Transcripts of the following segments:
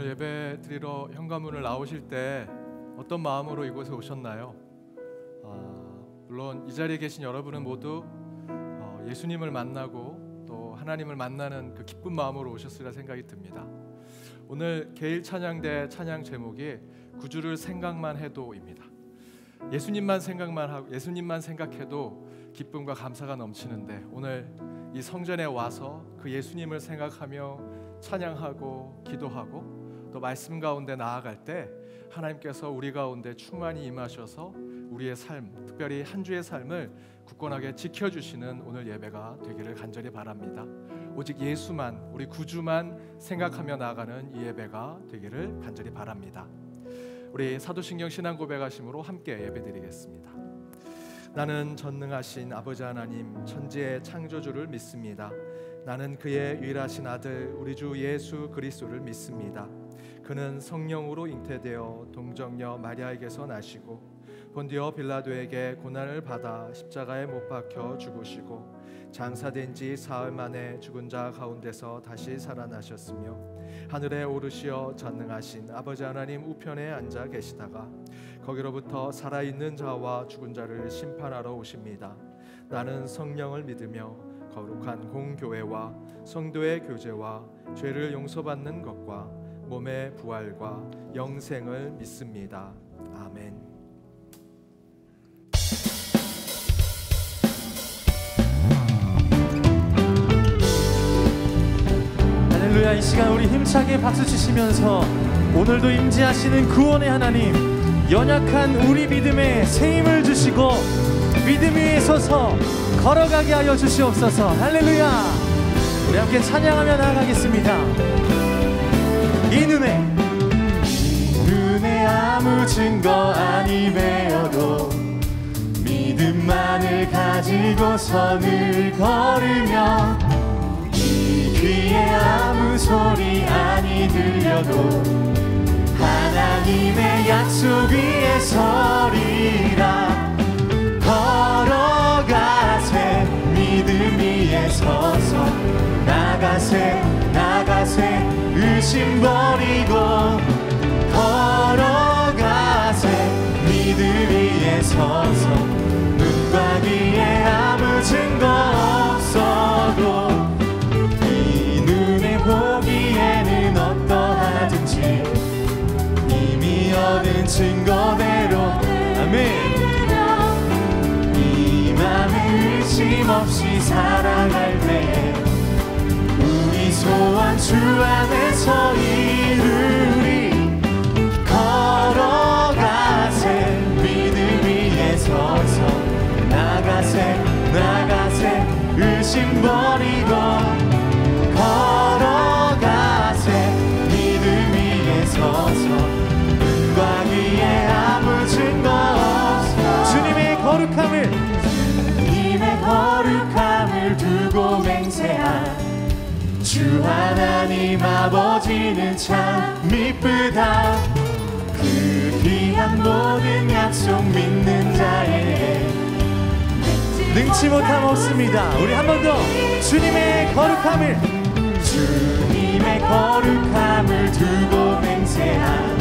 오늘 예배 드리러 현관문을 나오실 때 어떤 마음으로 이곳에 오셨나요? 물론 이 자리에 계신 여러분은 모두 예수님을 만나고 또 하나님을 만나는 그 기쁜 마음으로 오셨으리라 생각이 듭니다. 오늘 개일 찬양대 찬양 제목이 구주를 생각만 해도입니다. 예수님만 생각해도 기쁨과 감사가 넘치는데 오늘 이 성전에 와서 그 예수님을 생각하며 찬양하고 기도하고 또 말씀 가운데 나아갈 때 하나님께서 우리 가운데 충만히 임하셔서 우리의 삶, 특별히 한 주의 삶을 굳건하게 지켜주시는 오늘 예배가 되기를 간절히 바랍니다. 오직 예수만, 우리 구주만 생각하며 나아가는 이 예배가 되기를 간절히 바랍니다. 우리 사도신경 신앙고백하심으로 함께 예배드리겠습니다. 나는 전능하신 아버지 하나님 천지의 창조주를 믿습니다. 나는 그의 유일하신 아들 우리 주 예수 그리스도를 믿습니다. 그는 성령으로 잉태되어 동정녀 마리아에게서 나시고 본디오 빌라도에게 고난을 받아 십자가에 못 박혀 죽으시고 장사된 지 사흘 만에 죽은 자 가운데서 다시 살아나셨으며 하늘에 오르시어 전능하신 아버지 하나님 우편에 앉아 계시다가 거기로부터 살아있는 자와 죽은 자를 심판하러 오십니다. 나는 성령을 믿으며 거룩한 공교회와 성도의 교제와 죄를 용서받는 것과 몸의 부활과 영생을 믿습니다. 아멘. 할렐루야. 이 시간 우리 힘차게 박수 치시면서 오늘도 임재하시는 구원의 하나님, 연약한 우리 믿음에 새 힘을 주시고 믿음 위에 서서 걸어가게 하여 주시옵소서. 할렐루야. 우리 함께 찬양하며 나아가겠습니다. 이 눈에 아무 증거 아니매어도 믿음만을 가지고 선을 걸으며 이 귀에 아무 소리 아니 들려도 하나님의 약속 위에 서리라. 걸어가세 믿음 위에 서서 나가세 의심 버리고 걸어가세 믿음 위에 서서 눈과 귀에 아무 증거 없어도 이 눈에 보기에는 어떠하든지 이미 얻은 증거대로 아멘. 이 맘에 의심 없이 살아갈 때에 우리 소원 주 안에서 이루리. 걸어가세 믿음 위에 서서 나가세 의심 버리고 걸어가세 믿음 위에 서서 눈과 귀에 아무 증거 없어 주님의 거룩함을 두고 맹세한 주 하나님 아버지는 참 미쁘다. 그 귀한 모든 약속 믿는 자에게 능치 못함 없습니다. 우리 한 번 더 주님의 거룩함을 두고 맹세한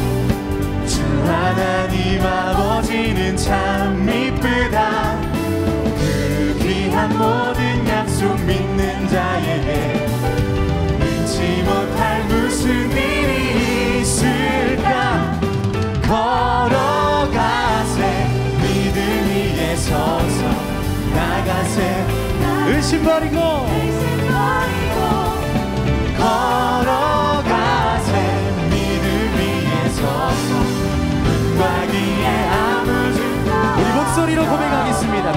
주 하나님 아버지는 참 미쁘다. 그 귀한 모든 약속 믿는 자에게 능치 못할 무슨 일이 있을까. 걸어가세 믿음 위에 서서 나가세 의심 버리고 걸어가세 믿음 위에 서서 눈과 귀에 아무 증거 우리 목소리로 고백하겠습니다.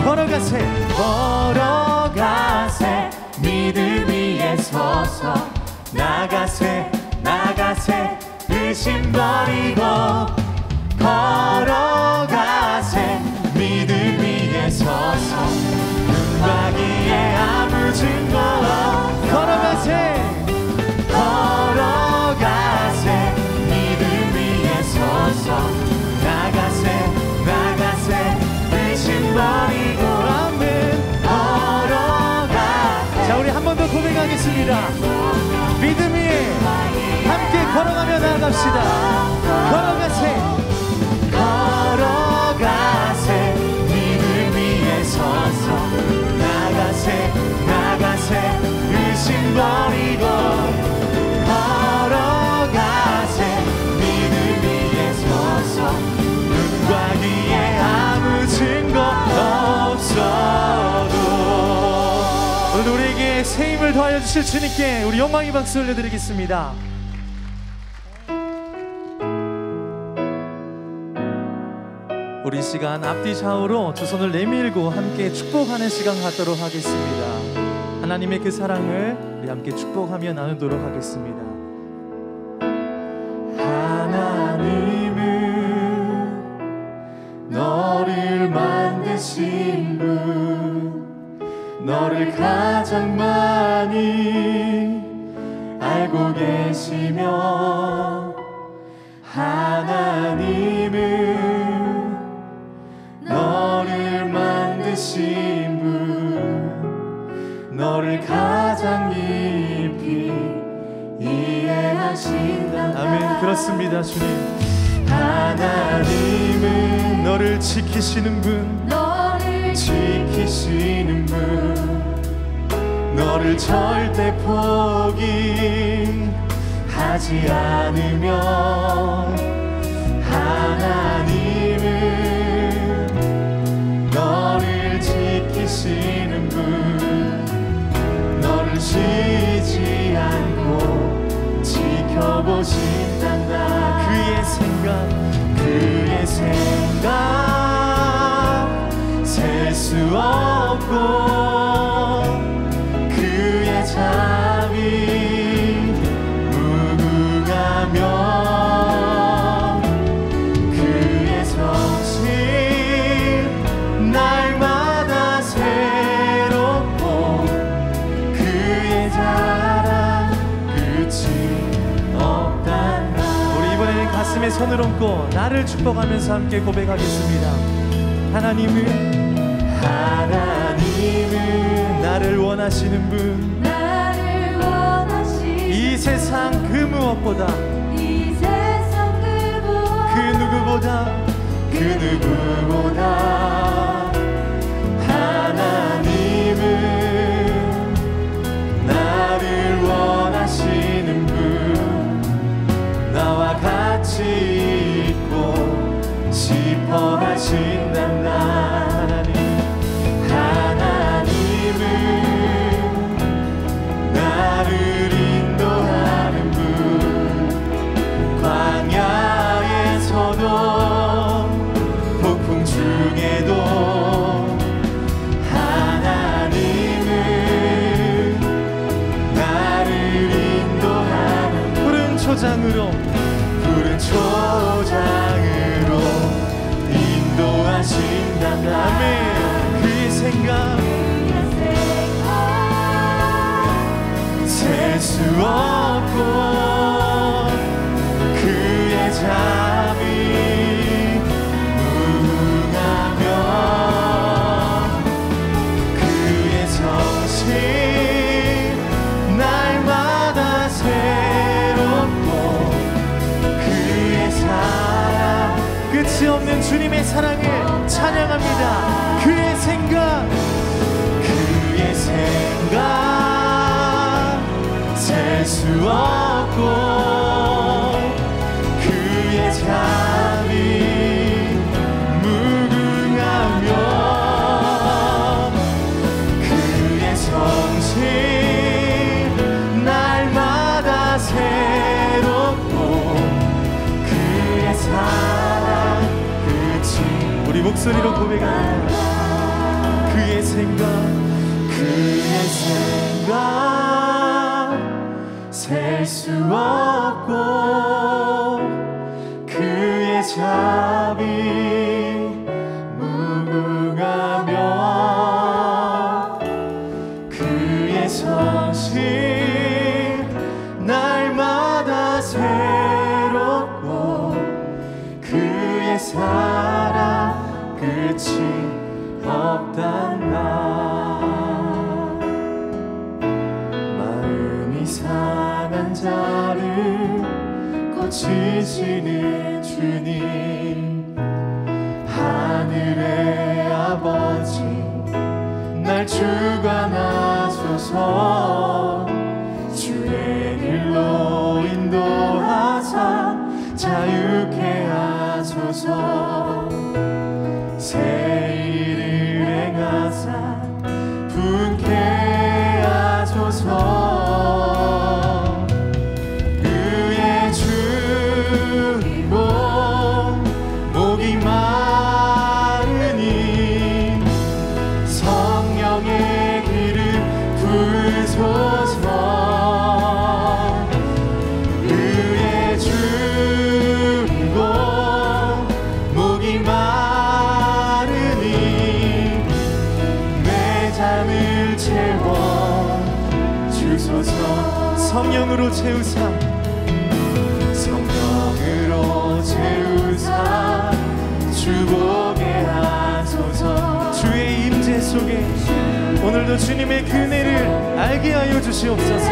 걸어가세 믿음 위에 서서 나가세 의심 버리고 걸어가세 믿음 위에 서서 눈과 귀에 아무 증거 걸어가세 믿음 위에 서서 나가세 의심 버리고 아멘. 자 우리 한 번 더 고백하겠습니다. 믿음 위에 함께 걸어가며 나아갑시다. 부릅시다. 걸어가세 걸어가세 믿음 위에 서서 나가세 나가세 의심 버리고 걸어가세 믿음 위에 서서 눈과 귀에 아무 증거 없어도 오늘 우리에게 새 힘을 더하여 주실 주님께 우리 영광의 박수 올려드리겠습니다. 우리 시간 앞뒤 좌우로 두 손을 내밀고 함께 축복하는 시간 갖도록 하겠습니다. 하나님의 그 사랑을 우리 함께 축복하며 나누도록 하겠습니다. 하나님은 너를 만드신 분, 너를 가장 많이 알고 계시며 하나님은 너를 만드신 분, 너를 가장 깊이 이해하신다. 아멘. 그렇습니다. 주님. 하나님은 너를 지키시는 분, 너를 지키시는 분, 너를 절대 포기하지 않으며 하나님은 너를 지키시는 분, 너를 쉬지 않고 지켜보신단다. 그의 생각 셀 수 없고 그의 자비 무궁하며 그의 성실 날마다 새롭고 그의 자랑 끝이 없단다. 우리 이번에는 가슴에 손을 얹고 나를 축복하면서 함께 고백하겠습니다. 하나님은 나를 원하시는 분, 나를 원하시는 이 세상 그 무엇보다 이 세상 그 누구보다 하나님은 나를 원하시는 분, 나와 같이 있고 싶어 하신단다. 하나님은 나를 인도하는 분, 광야에서도 폭풍 중에도 하나님은 나를 인도하는 푸른 초장으로 인도하신단다. 아멘. 그의 생각 셀 수 없고 그의 자비 무궁하며 그의 성실 날마다 새롭고 그의 사랑 끝이 없는 주님의 사랑을 찬양합니다. 그의 생각 셀 수 없고 그의 자비 무궁하며 그의 성실 날마다 새롭고 그의 사랑 끝이 우리 목소리로 고백합니다. 그의 생각 셀 수 없고 그의 자비 무궁하며 그의 성실 날마다 새롭고 그의 사랑 끝이 없단다. 마음이 상한 자를 고치시는 주님, 하늘의 아버지 날 주관하소서. 주의 길로 인도하사 자유케 하소서. 새 일을 행하사 분케 하소서. 의의 주이고 목이 마르니 성령의 기름 부으소서. 의의 주이고 목이 마르니 내 잔을 채워 주소서. 성령으로 채우사, 성령으로 채우사 주보게 하소서. 주의 임재 속에 오늘도 주님의 그네를 알게 하여 주시옵소서.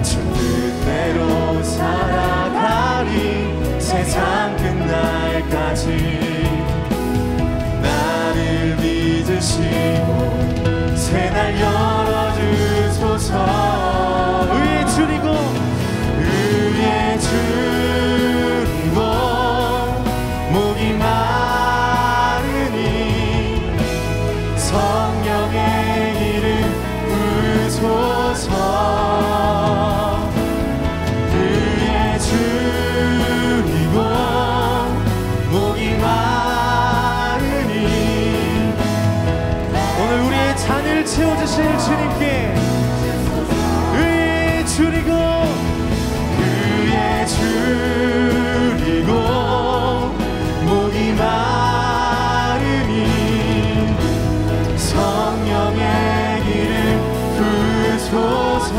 주 뜻대로 살아가리 세상 끝날까지. 나를 믿으시고 새날 열어주소서. 의의 주리고 의의 주리고 목이 마르니 성령의 기름 부으소서. 의의 주리고 목이 마르니 오늘 우리의 잔을 채워주실 주님께 의의 주리고 의의 주리고 목이 마르니 성령의 기름 부으소서.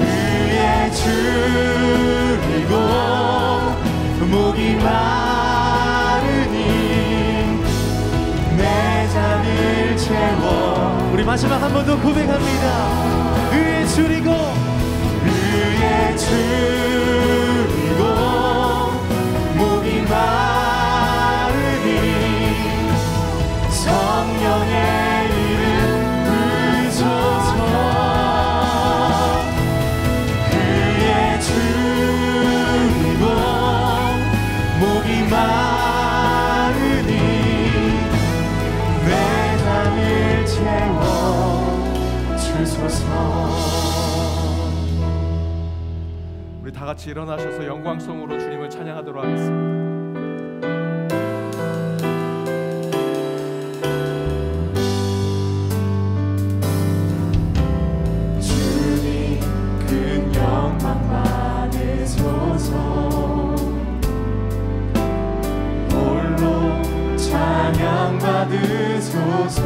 의의 주리고 목이 마르니 내 잔을 채워. 우리 마지막 한 번 더 고백합니다. 의의 주리고 의의 주리고 목이 마르니 성령의 이름 부으소서. 의의 주리고 목이 마르니 내 잔을 채워 주소서. 우리 다 같이 일어나셔서 영광송으로 주님을 찬양하도록 하겠습니다. 주님 큰 영광 받으소서. 홀로 찬양 받으소서.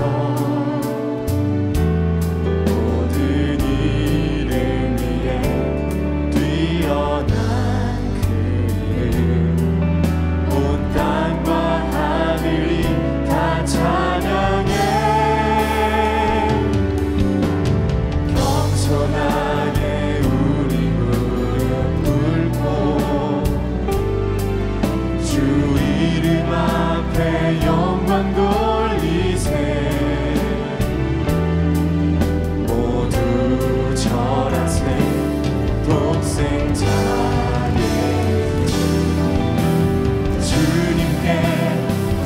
영광 돌리세. 모두 절하세. 독생자의 주님께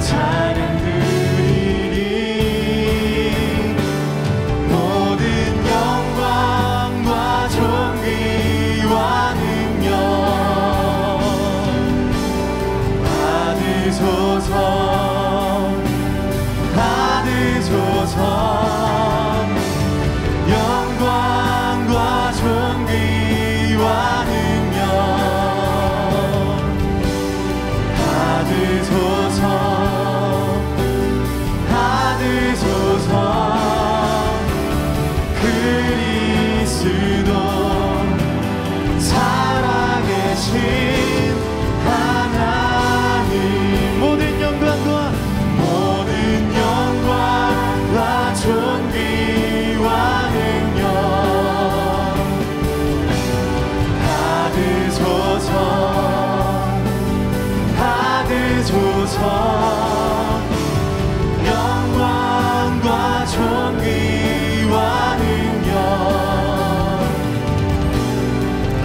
찬양 드리리. 모든 영광과 존귀와 능력 받으소서. 영광과 존귀와 능력 받으소서. 영광과 존귀와 능력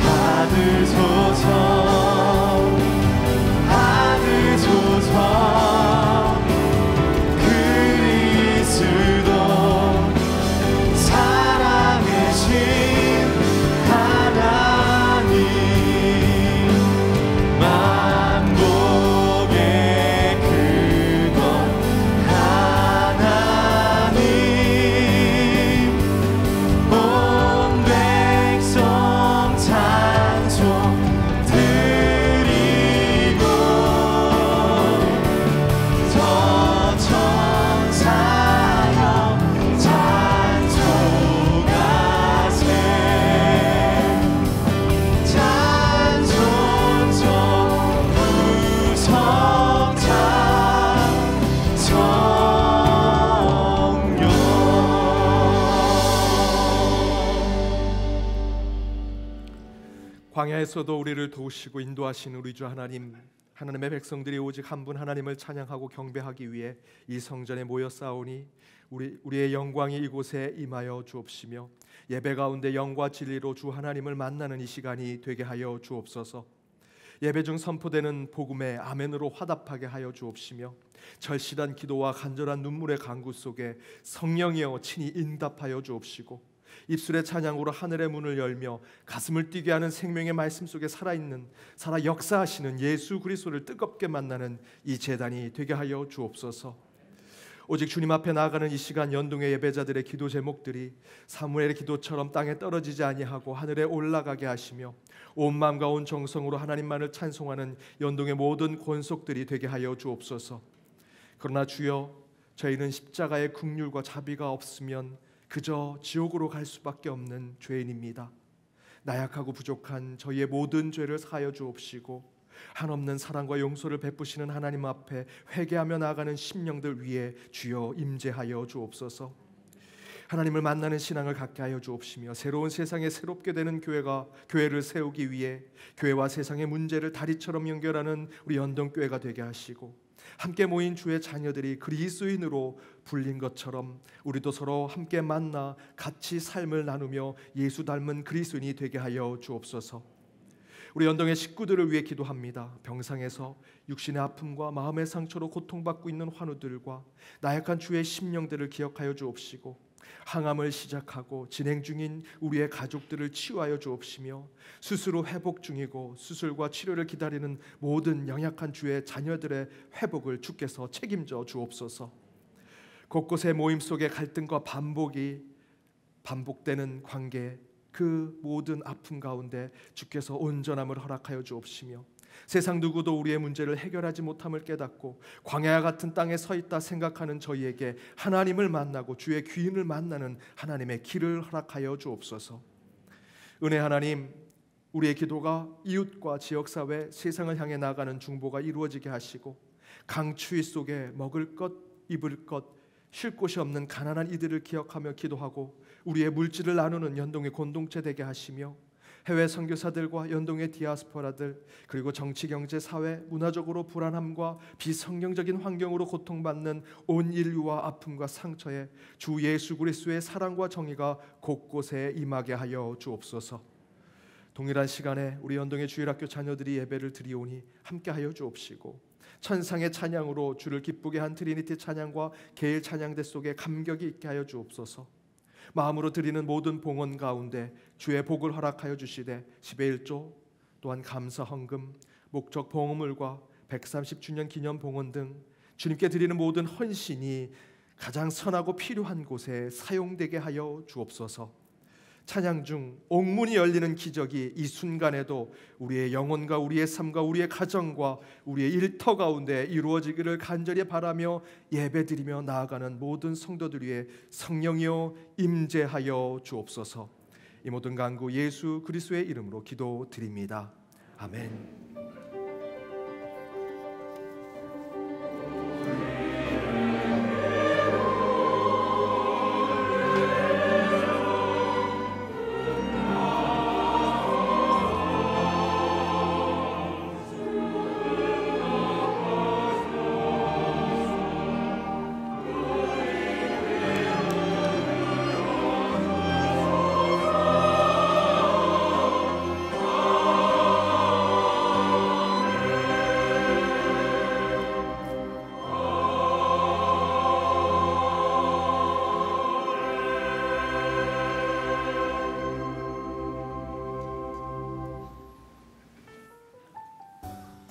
받으소서. 받으소서. 그리스도 살아계신 하나님, 만복의 근원 하나님, 온 백성 찬송 드리고 저 천사여 찬송하세. 찬송성 구성자 성령. 광야에서도 우리를 도우시고 인도하신 우리 주 하나님, 하나님의 백성들이 오직 한 분 하나님을 찬양하고 경배하기 위해 이 성전에 모여 싸우니 우리의 영광이 이곳에 임하여 주옵시며 예배 가운데 영과 진리로 주 하나님을 만나는 이 시간이 되게 하여 주옵소서. 예배 중 선포되는 복음에 아멘으로 화답하게 하여 주옵시며 절실한 기도와 간절한 눈물의 강구 속에 성령이여 친히 응답하여 주옵시고 입술의 찬양으로 하늘의 문을 열며 가슴을 뛰게 하는 생명의 말씀 속에 살아 역사하시는 예수 그리스도를 뜨겁게 만나는 이 제단이 되게 하여 주옵소서. 오직 주님 앞에 나아가는 이 시간 연동의 예배자들의 기도 제목들이 사무엘의 기도처럼 땅에 떨어지지 아니하고 하늘에 올라가게 하시며 온 마음과 온 정성으로 하나님만을 찬송하는 연동의 모든 권속들이 되게 하여 주옵소서. 그러나 주여, 저희는 십자가의 긍휼과 자비가 없으면 그저 지옥으로 갈 수밖에 없는 죄인입니다. 나약하고 부족한 저희의 모든 죄를 사하여 주옵시고 한없는 사랑과 용서를 베푸시는 하나님 앞에 회개하며 나아가는 심령들 위에 주여 임재하여 주옵소서. 하나님을 만나는 신앙을 갖게 하여 주옵시며 새로운 세상에 새롭게 되는 교회를 세우기 위해 교회와 세상의 문제를 다리처럼 연결하는 우리 연동교회가 되게 하시고 함께 모인 주의 자녀들이 그리스도인으로 불린 것처럼 우리도 서로 함께 만나 같이 삶을 나누며 예수 닮은 그리스도인이 되게 하여 주옵소서. 우리 연동의 식구들을 위해 기도합니다. 병상에서 육신의 아픔과 마음의 상처로 고통받고 있는 환우들과 나약한 주의 심령들을 기억하여 주옵시고 항암을 시작하고 진행 중인 우리의 가족들을 치유하여 주옵시며 수술 후 회복 중이고 수술과 치료를 기다리는 모든 연약한 주의 자녀들의 회복을 주께서 책임져 주옵소서. 곳곳의 모임 속의 갈등과 반복되는 관계, 그 모든 아픔 가운데 주께서 온전함을 허락하여 주옵시며 세상 누구도 우리의 문제를 해결하지 못함을 깨닫고 광야 같은 땅에 서 있다 생각하는 저희에게 하나님을 만나고 주의 귀인을 만나는 하나님의 길을 허락하여 주옵소서. 은혜 하나님, 우리의 기도가 이웃과 지역사회, 세상을 향해 나아가는 중보가 이루어지게 하시고 강추위 속에 먹을 것, 입을 것, 쉴 곳이 없는 가난한 이들을 기억하며 기도하고 우리의 물질을 나누는 연동의 공동체 되게 하시며 해외 선교사들과 연동의 디아스포라들, 그리고 정치, 경제, 사회, 문화적으로 불안함과 비성경적인 환경으로 고통받는 온 인류와 아픔과 상처에 주 예수 그리스도의 사랑과 정의가 곳곳에 임하게 하여 주옵소서. 동일한 시간에 우리 연동의 주일학교 자녀들이 예배를 드리오니 함께하여 주옵시고 천상의 찬양으로 주를 기쁘게 한 트리니티 찬양과 개일 찬양대 속에 감격이 있게 하여 주옵소서. 마음으로 드리는 모든 봉헌 가운데 주의 복을 허락하여 주시되 10의 1조 또한 감사 헌금, 목적 봉헌물과 130주년 기념 봉헌 등 주님께 드리는 모든 헌신이 가장 선하고 필요한 곳에 사용되게 하여 주옵소서. 찬양 중 옥문이 열리는 기적이 이 순간에도 우리의 영혼과 우리의 삶과 우리의 가정과 우리의 일터 가운데 이루어지기를 간절히 바라며 예배드리며 나아가는 모든 성도들 위해 성령이여 임재하여 주옵소서. 이 모든 간구 예수 그리스도의 이름으로 기도드립니다. 아멘.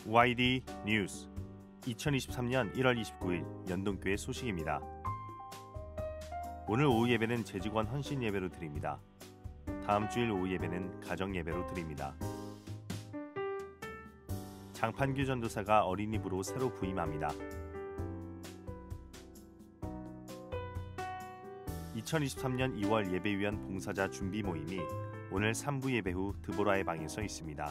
YD 뉴스 2023년 1월 29일 연동교회 소식입니다. 오늘 오후 예배는 재직원 헌신 예배로 드립니다. 다음 주일 오후 예배는 가정 예배로 드립니다. 장판규 전도사가 어린이부로 새로 부임합니다. 2023년 2월 예배위원 봉사자 준비 모임이 오늘 3부 예배 후 드보라의 방에서 있습니다.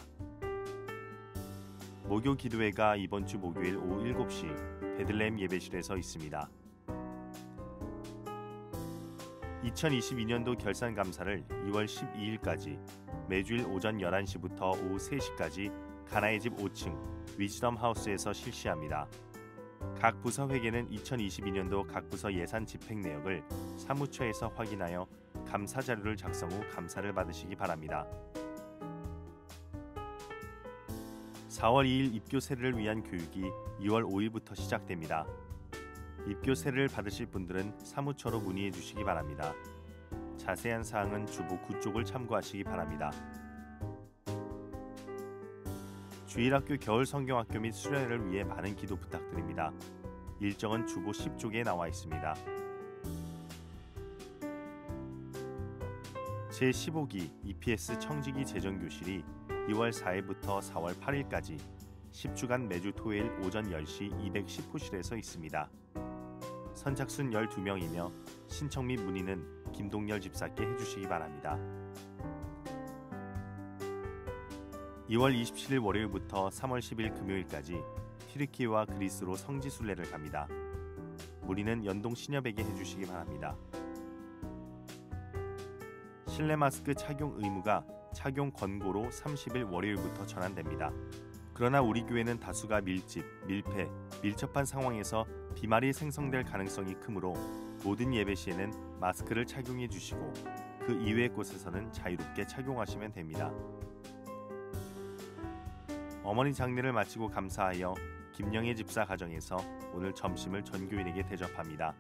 목요 기도회가 이번 주 목요일 오후 7시 베들레헴 예배실에서 있습니다. 2022년도 결산 감사를 2월 12일까지 매주일 오전 11시부터 오후 3시까지 가나의 집 5층 위즈덤 하우스에서 실시합니다. 각 부서 회계는 2022년도 각 부서 예산 집행 내역을 사무처에서 확인하여 감사 자료를 작성 후 감사를 받으시기 바랍니다. 4월 2일 입교 세례를 위한 교육이 2월 5일부터 시작됩니다. 입교 세례를 받으실 분들은 사무처로 문의해 주시기 바랍니다. 자세한 사항은 주보 9쪽을 참고하시기 바랍니다. 주일학교 겨울 성경학교 및 수련회를 위해 많은 기도 부탁드립니다. 일정은 주보 10쪽에 나와 있습니다. 제15기 EPS 청지기 재정교실이 2월 4일부터 4월 8일까지 10주간 매주 토요일 오전 10시 210호실에서 있습니다. 선착순 12명이며 신청 및 문의는 김동열 집사께 해주시기 바랍니다. 2월 27일 월요일부터 3월 10일 금요일까지 튀르키예와 그리스로 성지순례를 갑니다. 문의는 연동 시녀에게 해주시기 바랍니다. 실내 마스크 착용 의무가 착용 권고로 30일 월요일부터 전환됩니다. 그러나 우리 교회는 다수가 밀집, 밀폐, 밀접한 상황에서 비말이 생성될 가능성이 크므로 모든 예배 시에는 마스크를 착용해 주시고 그 이외의 곳에서는 자유롭게 착용하시면 됩니다. 어머니 장례를 마치고 감사하여 김영애 집사 가정에서 오늘 점심을 전교인에게 대접합니다.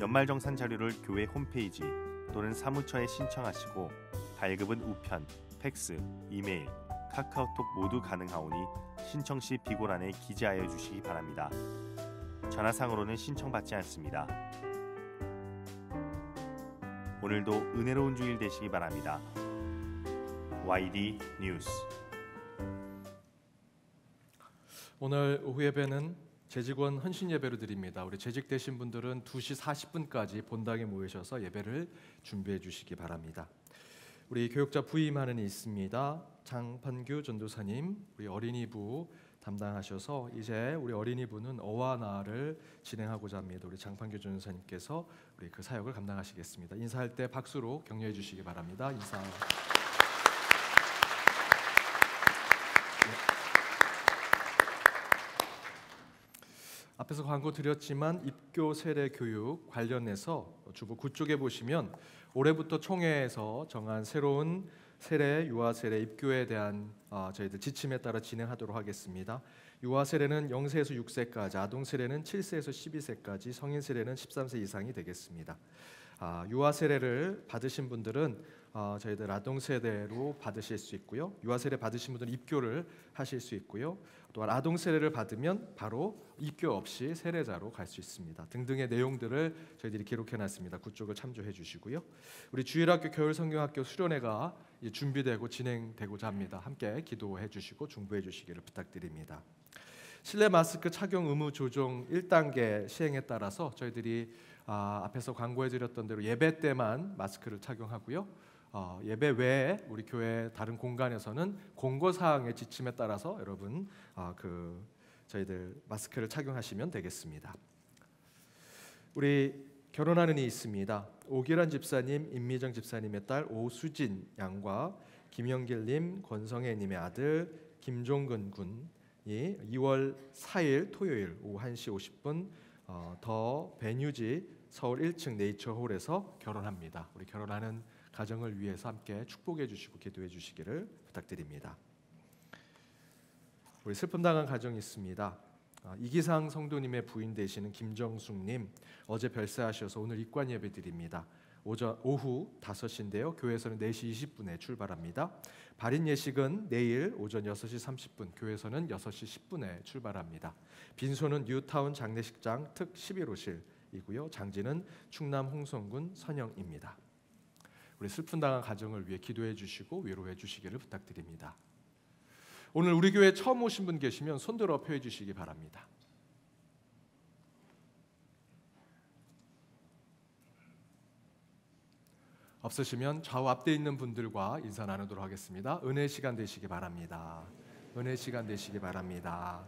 연말정산 자료를 교회 홈페이지 또는 사무처에 신청하시고 발급은 우편, 팩스, 이메일, 카카오톡 모두 가능하오니 신청 시 비고란에 기재하여 주시기 바랍니다. 전화상으로는 신청받지 않습니다. 오늘도 은혜로운 주일 되시기 바랍니다. YD 뉴스. 오늘 오후 예배는 재직원 헌신 예배로 드립니다. 우리 재직되신 분들은 2시 40분까지 본당에 모이셔서 예배를 준비해 주시기 바랍니다. 우리 교육자 부임하는 이 있습니다. 장판규 전도사님 우리 어린이부 담당하셔서 이제 우리 어린이부는 어와 나를 진행하고자 합니다. 우리 장판규 전도사님께서 우리 그 사역을 감당하시겠습니다. 인사할 때 박수로 격려해 주시기 바랍니다. 인사. 앞에서 광고 드렸지만 입교 세례 교육 관련해서 주보 9쪽에 보시면 올해부터 총회에서 정한 새로운 세례, 유아 세례, 입교에 대한 저희들 지침에 따라 진행하도록 하겠습니다. 유아 세례는 0세에서 6세까지, 아동 세례는 7세에서 12세까지, 성인 세례는 13세 이상이 되겠습니다. 유아 세례를 받으신 분들은 저희들 아동 세대로 받으실 수 있고요. 유아 세례 받으신 분들은 입교를 하실 수 있고요. 또한 아동 세례를 받으면 바로 입교 없이 세례자로 갈 수 있습니다. 등등의 내용들을 저희들이 기록해놨습니다. 그쪽을 참조해 주시고요. 우리 주일학교 겨울 성경학교 수련회가 준비되고 진행되고자 합니다. 함께 기도해 주시고 중보해 주시기를 부탁드립니다. 실내 마스크 착용 의무 조정 1단계 시행에 따라서 저희들이 앞에서 광고해 드렸던 대로 예배 때만 마스크를 착용하고요. 예배 외에 우리 교회 다른 공간에서는 공고사항의 지침에 따라서 여러분 저희들 마스크를 착용하시면 되겠습니다. 우리 결혼하는 이 있습니다. 오기란 집사님, 임미정 집사님의 딸 오수진 양과 김영길님, 권성애님의 아들 김종근 군이 2월 4일 토요일 오후 1시 50분 더 베뉴지 서울 1층 네이처홀에서 결혼합니다. 우리 결혼하는 가정을 위해서 함께 축복해 주시고 기도해 주시기를 부탁드립니다. 우리 슬픔 당한 가정이 있습니다. 이기상 성도님의 부인 되시는 김정숙님 어제 별세하셔서 오늘 입관 예배 드립니다. 오후 5시인데요. 교회에서는 4시 20분에 출발합니다. 발인 예식은 내일 오전 6시 30분, 교회에서는 6시 10분에 출발합니다. 빈소는 뉴타운 장례식장 특 11호실이고요. 장지는 충남 홍성군 선영입니다. 우리 슬픈 당한 가정을 위해 기도해 주시고 위로해 주시기를 부탁드립니다. 오늘 우리 교회 처음 오신 분 계시면 손들어 펴해 주시기 바랍니다. 없으시면 좌우 앞에 있는 분들과 인사 나누도록 하겠습니다. 은혜 시간 되시기 바랍니다. 은혜 시간 되시기 바랍니다.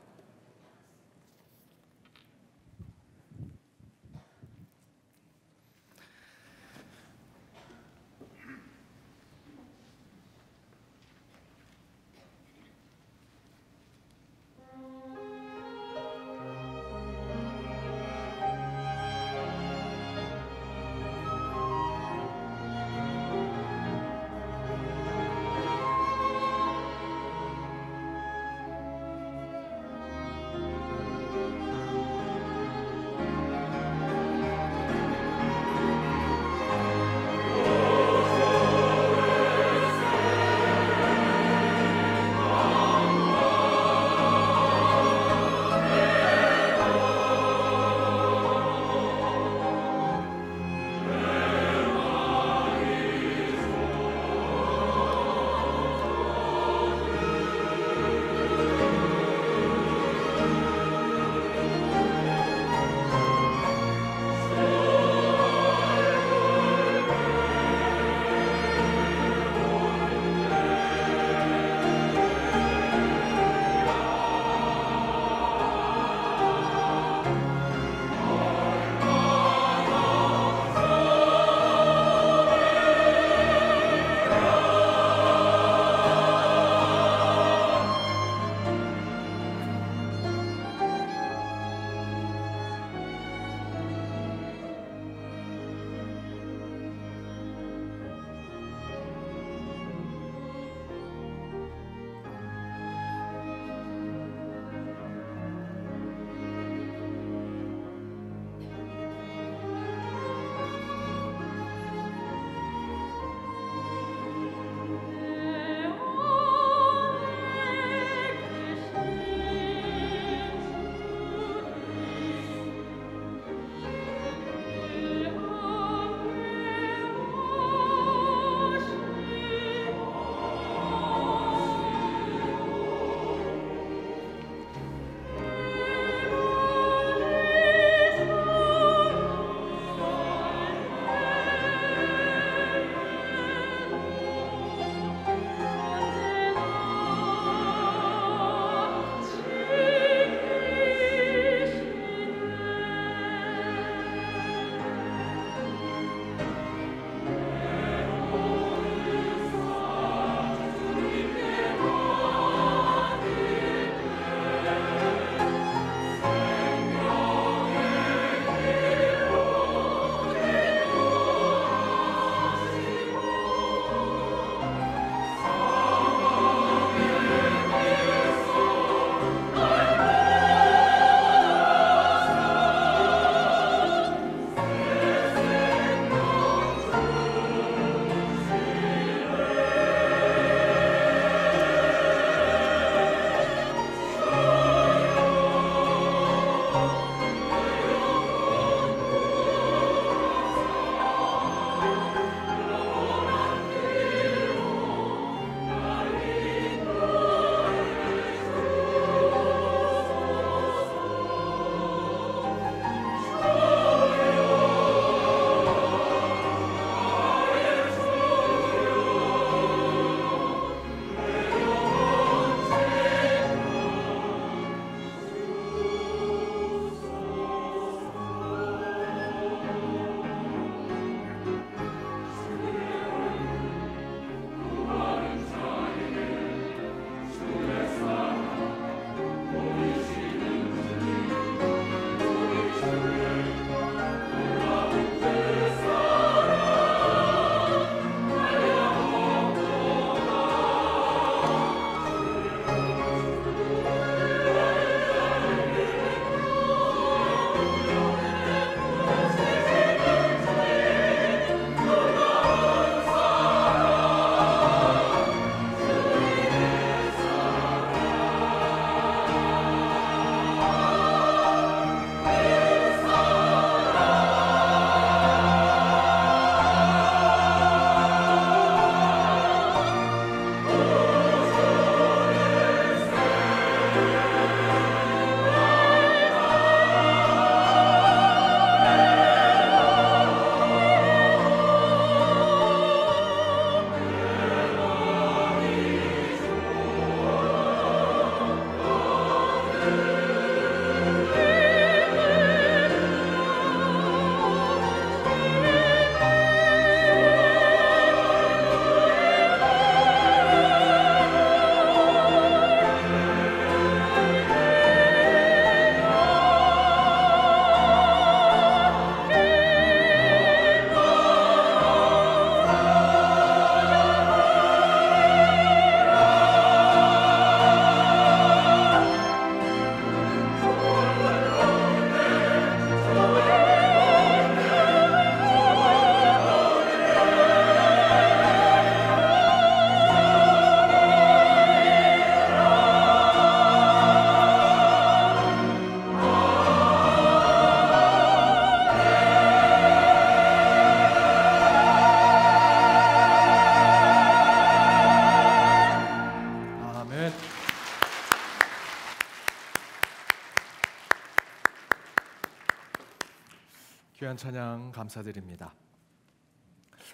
귀한 찬양 감사드립니다.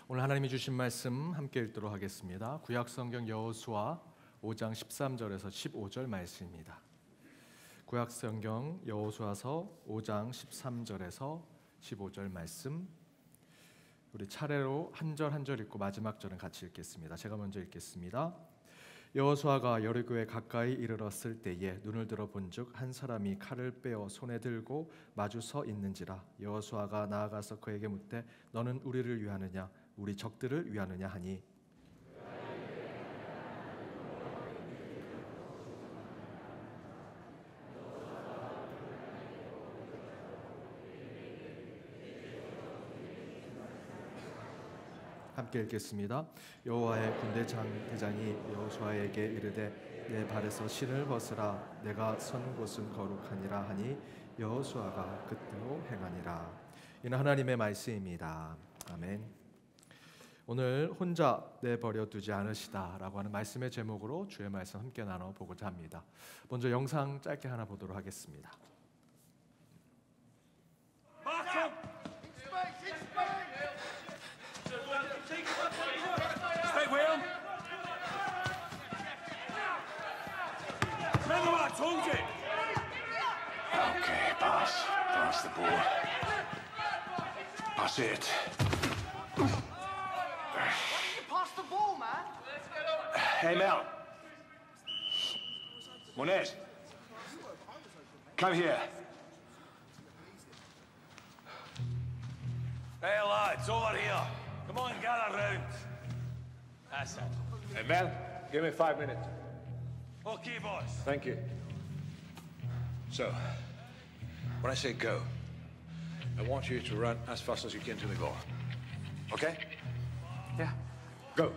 오늘 하나님이 주신 말씀 함께 읽도록 하겠습니다. 구약성경 여호수아 5장 13절에서 15절 말씀입니다. 구약성경 여호수아서 5장 13절에서 15절 말씀, 우리 차례로 한 절 한 절 읽고 마지막 절은 같이 읽겠습니다. 제가 먼저 읽겠습니다. 여호수아가 여리고에 가까이 이르렀을 때에 눈을 들어 본즉 한 사람이 칼을 빼어 손에 들고 마주 서 있는지라. 여호수아가 나아가서 그에게 묻되 너는 우리를 위하느냐 우리 적들을 위하느냐 하니 함께 읽겠습니다. 여호와의 군대 대장이 여호수아에게 이르되 내 발에서 신을 벗으라. 내가 선 곳은 거룩하니라 하니 여호수아가 그대로 행하니라. 이는 하나님의 말씀입니다. 아멘. 오늘 혼자 내버려 두지 않으시다라고 하는 말씀의 제목으로 주의 말씀 함께 나눠보고자 합니다. 먼저 영상 짧게 하나 보도록 하겠습니다. Okay, pass. Pass the ball. That's it. Pass the ball, man. Hey, Mel. Monet. Come here. Hey lads, over here. Come on, gather round. That's it. Hey, Mel, give me 5 minutes. Okay, boss. Thank you. So, when I say go, I want you to run as fast as you can to the goal. Okay? Yeah. Go.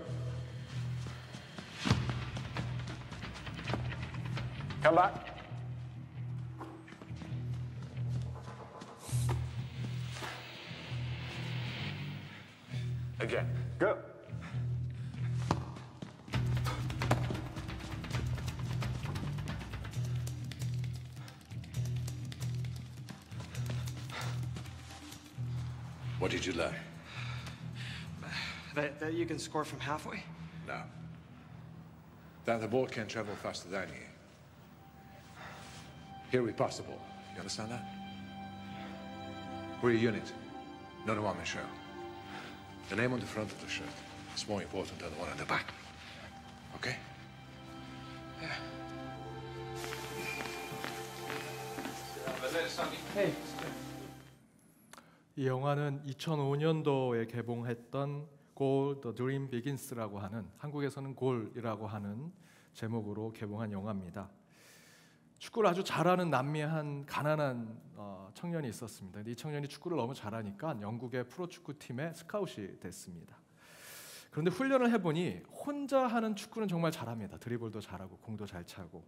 Come back. Again. Go. What did you learn? That you can score from halfway? No. That the ball can travel faster than you. Here we pass the ball. You understand that? We're a unit, not a one-man show. The name on the front of the shirt is more important than the one on the back. Okay? 이 영화는 2005년도에 개봉했던 골 The Dream Begins라고 하는, 한국에서는 골이라고 하는 제목으로 개봉한 영화입니다. 축구를 아주 잘하는 남미의 한 가난한 청년이 있었습니다. 근데 이 청년이 축구를 너무 잘하니까 영국의 프로축구팀에 스카웃이 됐습니다. 그런데 훈련을 해보니 혼자 하는 축구는 정말 잘합니다. 드리블도 잘하고 공도 잘 차고.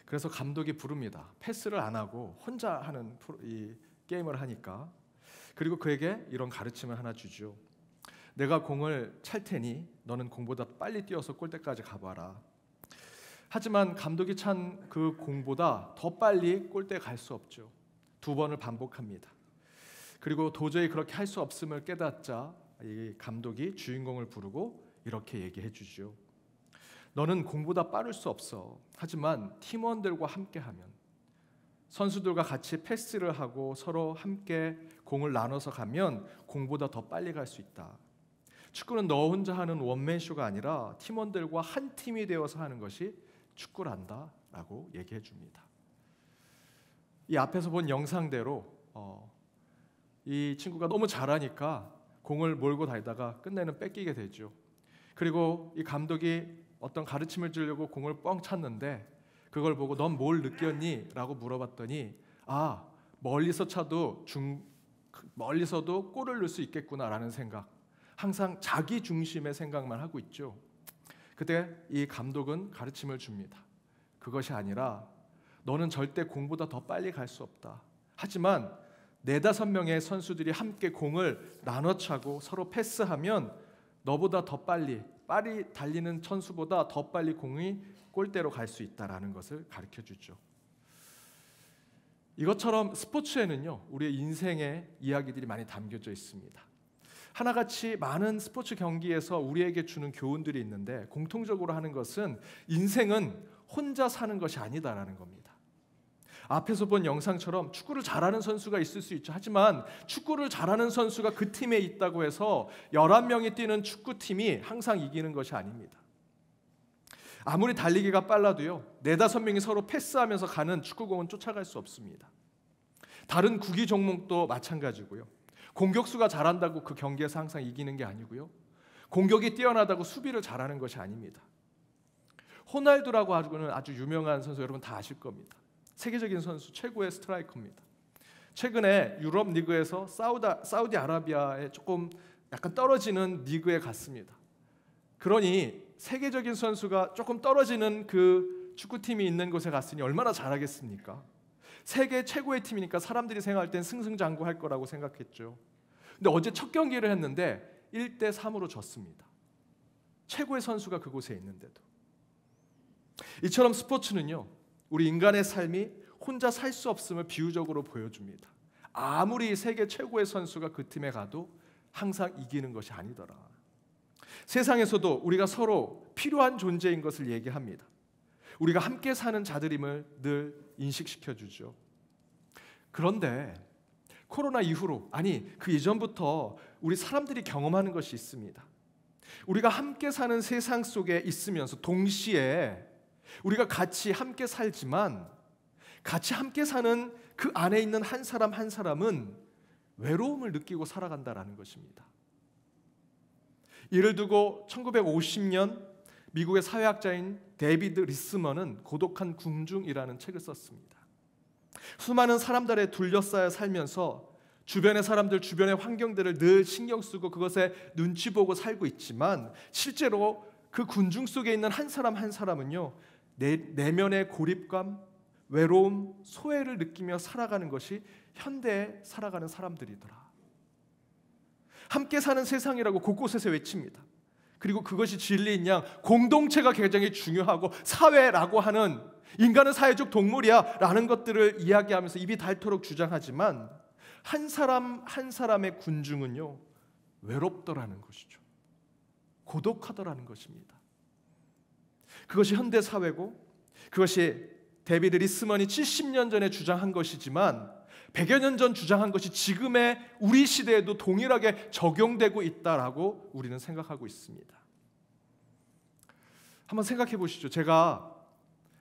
그래서 감독이 부릅니다. 패스를 안 하고 혼자 하는 이 게임을 하니까. 그리고 그에게 이런 가르침을 하나 주죠. 내가 공을 찰 테니 너는 공보다 빨리 뛰어서 골대까지 가봐라. 하지만 감독이 찬 그 공보다 더 빨리 골대에 갈 수 없죠. 2번을 반복합니다. 그리고 도저히 그렇게 할 수 없음을 깨닫자 이 감독이 주인공을 부르고 이렇게 얘기해 주죠. 너는 공보다 빠를 수 없어. 하지만 팀원들과 함께하면, 선수들과 같이 패스를 하고 서로 함께 공을 나눠서 가면 공보다 더 빨리 갈 수 있다. 축구는 너 혼자 하는 원맨쇼가 아니라 팀원들과 한 팀이 되어서 하는 것이 축구란다 라고 얘기해 줍니다. 이 앞에서 본 영상대로 이 친구가 너무 잘하니까 공을 몰고 다니다가 끝내는 뺏기게 되죠. 그리고 이 감독이 어떤 가르침을 주려고 공을 뻥 찼는데 그걸 보고 넌 뭘 느꼈니? 라고 물어봤더니 멀리서 차도 멀리서도 골을 넣을 수 있겠구나라는 생각, 항상 자기 중심의 생각만 하고 있죠. 그때 이 감독은 가르침을 줍니다. 그것이 아니라 너는 절대 공보다 더 빨리 갈 수 없다. 하지만 4-5명의 선수들이 함께 공을 나눠 차고 서로 패스하면 너보다 더 빨리 달리는 선수보다 더 빨리 공이 골대로 갈 수 있다라는 것을 가르쳐 주죠. 이것처럼 스포츠에는요, 우리의 인생의 이야기들이 많이 담겨져 있습니다. 하나같이 많은 스포츠 경기에서 우리에게 주는 교훈들이 있는데 공통적으로 하는 것은 인생은 혼자 사는 것이 아니다라는 겁니다. 앞에서 본 영상처럼 축구를 잘하는 선수가 있을 수 있죠. 하지만 축구를 잘하는 선수가 그 팀에 있다고 해서 11명이 뛰는 축구팀이 항상 이기는 것이 아닙니다. 아무리 달리기가 빨라도요, 4-5명이 서로 패스하면서 가는 축구공은 쫓아갈 수 없습니다. 다른 구기 종목도 마찬가지고요. 공격수가 잘한다고 그 경기에서 항상 이기는 게 아니고요. 공격이 뛰어나다고 수비를 잘하는 것이 아닙니다. 호날두라고 하는 아주 유명한 선수 여러분 다 아실 겁니다. 세계적인 선수, 최고의 스트라이커입니다. 최근에 유럽 리그에서 사우디아라비아에 조금 약간 떨어지는 리그에 갔습니다. 그러니 세계적인 선수가 조금 떨어지는 그 축구팀이 있는 곳에 갔으니 얼마나 잘하겠습니까? 세계 최고의 팀이니까 사람들이 생각할 땐 승승장구할 거라고 생각했죠. 근데 어제 첫 경기를 했는데 1-3으로 졌습니다. 최고의 선수가 그곳에 있는데도. 이처럼 스포츠는요, 우리 인간의 삶이 혼자 살 수 없음을 비유적으로 보여줍니다. 아무리 세계 최고의 선수가 그 팀에 가도 항상 이기는 것이 아니더라. 세상에서도 우리가 서로 필요한 존재인 것을 얘기합니다. 우리가 함께 사는 자들임을 늘 인식시켜 주죠. 그런데 코로나 이후로, 아니 그 이전부터 우리 사람들이 경험하는 것이 있습니다. 우리가 함께 사는 세상 속에 있으면서 동시에 우리가 같이 함께 살지만 같이 함께 사는 그 안에 있는 한 사람 한 사람은 외로움을 느끼고 살아간다라는 것입니다. 이를 두고 1950년 미국의 사회학자인 데이비드 리스먼은 고독한 궁중이라는 책을 썼습니다. 수많은 사람들에 둘러싸여 살면서 주변의 사람들, 주변의 환경들을 늘 신경 쓰고 그것에 눈치 보고 살고 있지만 실제로 그 군중 속에 있는 한 사람 한 사람은요, 내면의 고립감, 외로움, 소외를 느끼며 살아가는 것이 현대에 살아가는 사람들이더라. 함께 사는 세상이라고 곳곳에서 외칩니다. 그리고 그것이 진리인 양 공동체가 굉장히 중요하고 사회라고 하는 인간은 사회적 동물이야 라는 것들을 이야기하면서 입이 닳도록 주장하지만 한 사람 한 사람의 군중은요, 외롭더라는 것이죠. 고독하더라는 것입니다. 그것이 현대 사회고 그것이 데이비드 리스먼이 70년 전에 주장한 것이지만 100여 년 전 주장한 것이 지금의 우리 시대에도 동일하게 적용되고 있다라고 우리는 생각하고 있습니다. 한번 생각해 보시죠. 제가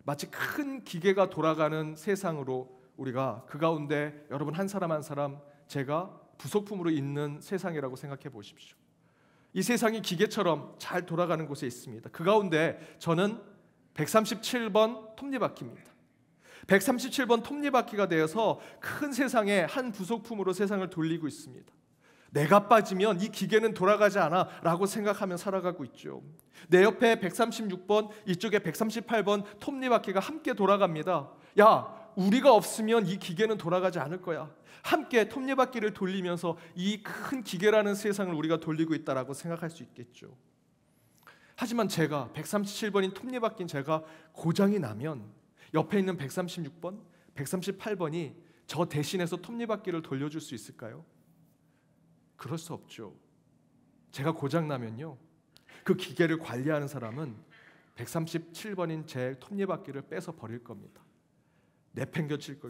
마치 큰 기계가 돌아가는 세상으로 우리가 그 가운데 여러분 한 사람 한 사람 제가 부속품으로 있는 세상이라고 생각해 보십시오. 이 세상이 기계처럼 잘 돌아가는 곳에 있습니다. 그 가운데 저는 137번 톱니바퀴입니다. 137번 톱니바퀴가 되어서 큰 세상의 한 부속품으로 세상을 돌리고 있습니다. 내가 빠지면 이 기계는 돌아가지 않아 라고 생각하며 살아가고 있죠. 내 옆에 136번, 이쪽에 138번 톱니바퀴가 함께 돌아갑니다. 야, 우리가 없으면 이 기계는 돌아가지 않을 거야. 함께 톱니바퀴를 돌리면서 이 큰 기계라는 세상을 우리가 돌리고 있다라고 생각할 수 있겠죠. 하지만 제가 137번인 톱니바퀴인 제가 고장이 나면 옆에 있는 136번, 138번이 저 대신해서 톱니바퀴를 돌려줄 수 있을까요? 그럴 수 없죠. 제가 고장 나면요, 그 기계를 관리하는 사람은 137번인 제 톱니바퀴를 뺏어 버릴 겁니다. 내팽겨칠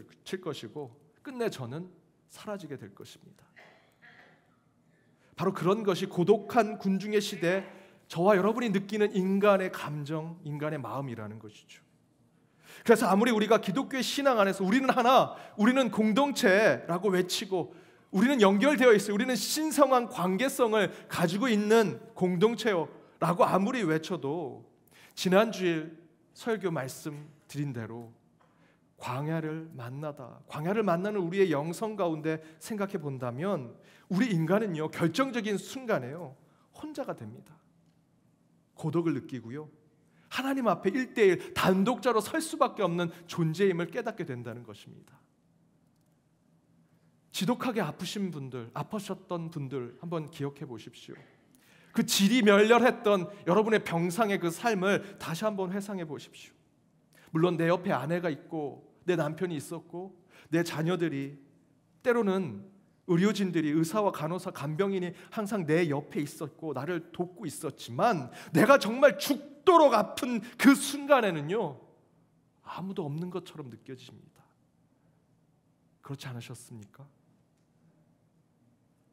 것이고 끝내 저는 사라지게 될 것입니다. 바로 그런 것이 고독한 군중의 시대 저와 여러분이 느끼는 인간의 감정, 인간의 마음이라는 것이죠. 그래서 아무리 우리가 기독교의 신앙 안에서 우리는 하나, 우리는 공동체라고 외치고 우리는 연결되어 있어요. 우리는 신성한 관계성을 가지고 있는 공동체요 라고 아무리 외쳐도 지난 주일 설교 말씀 드린 대로 광야를 만나는 우리의 영성 가운데 생각해 본다면 우리 인간은요, 결정적인 순간에요, 혼자가 됩니다. 고독을 느끼고요, 하나님 앞에 1대1 단독자로 설 수밖에 없는 존재임을 깨닫게 된다는 것입니다. 지독하게 아프셨던 분들 한번 기억해 보십시오. 그 지리멸렬했던 여러분의 병상의 그 삶을 다시 한번 회상해 보십시오. 물론 내 옆에 아내가 있고 내 남편이 있었고 내 자녀들이, 때로는 의료진들이, 의사와 간호사, 간병인이 항상 내 옆에 있었고 나를 돕고 있었지만 내가 정말 죽도록 아픈 그 순간에는요, 아무도 없는 것처럼 느껴집니다. 그렇지 않으셨습니까?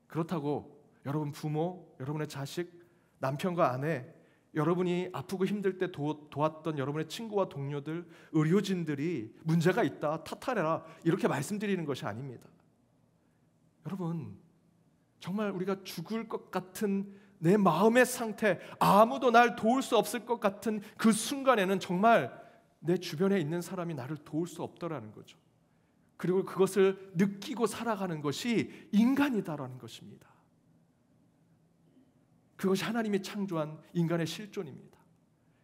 그렇다고 여러분 부모, 여러분의 자식, 남편과 아내, 여러분이 아프고 힘들 때 도왔던 여러분의 친구와 동료들, 의료진들이 문제가 있다, 탓하라, 이렇게 말씀드리는 것이 아닙니다. 여러분, 정말 우리가 죽을 것 같은 내 마음의 상태, 아무도 날 도울 수 없을 것 같은 그 순간에는 정말 내 주변에 있는 사람이 나를 도울 수 없더라는 거죠. 그리고 그것을 느끼고 살아가는 것이 인간이다라는 것입니다. 그것이 하나님이 창조한 인간의 실존입니다.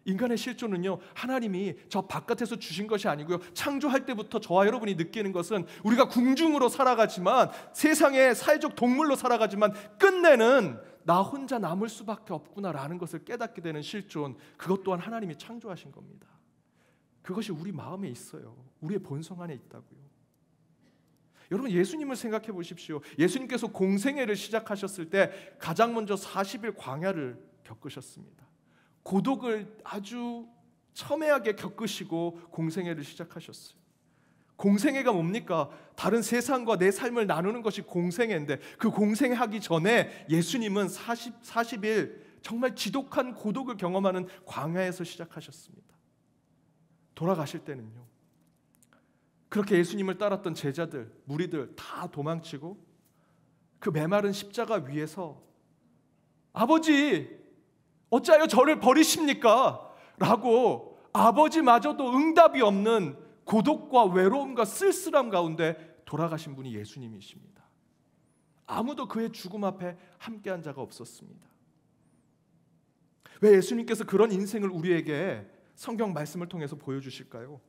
인간의 실존은요, 하나님이 저 바깥에서 주신 것이 아니고요, 창조할 때부터 저와 여러분이 느끼는 것은 우리가 궁중으로 살아가지만, 세상의 사회적 동물로 살아가지만 끝내는 나 혼자 남을 수밖에 없구나라는 것을 깨닫게 되는 실존, 그것 또한 하나님이 창조하신 겁니다. 그것이 우리 마음에 있어요. 우리의 본성 안에 있다고요. 여러분, 예수님을 생각해 보십시오. 예수님께서 공생애를 시작하셨을 때 가장 먼저 40일 광야를 겪으셨습니다. 고독을 아주 첨예하게 겪으시고 공생애를 시작하셨어요. 공생애가 뭡니까? 다른 세상과 내 삶을 나누는 것이 공생애인데, 그 공생애 하기 전에 예수님은 40일 정말 지독한 고독을 경험하는 광야에서 시작하셨습니다. 돌아가실 때는요, 그렇게 예수님을 따랐던 제자들, 무리들 다 도망치고 그 메마른 십자가 위에서 아버지, 어찌하여 저를 버리십니까? 라고 아버지마저도 응답이 없는 고독과 외로움과 쓸쓸함 가운데 돌아가신 분이 예수님이십니다. 아무도 그의 죽음 앞에 함께한 자가 없었습니다. 왜 예수님께서 그런 인생을 우리에게 성경 말씀을 통해서 보여주실까요?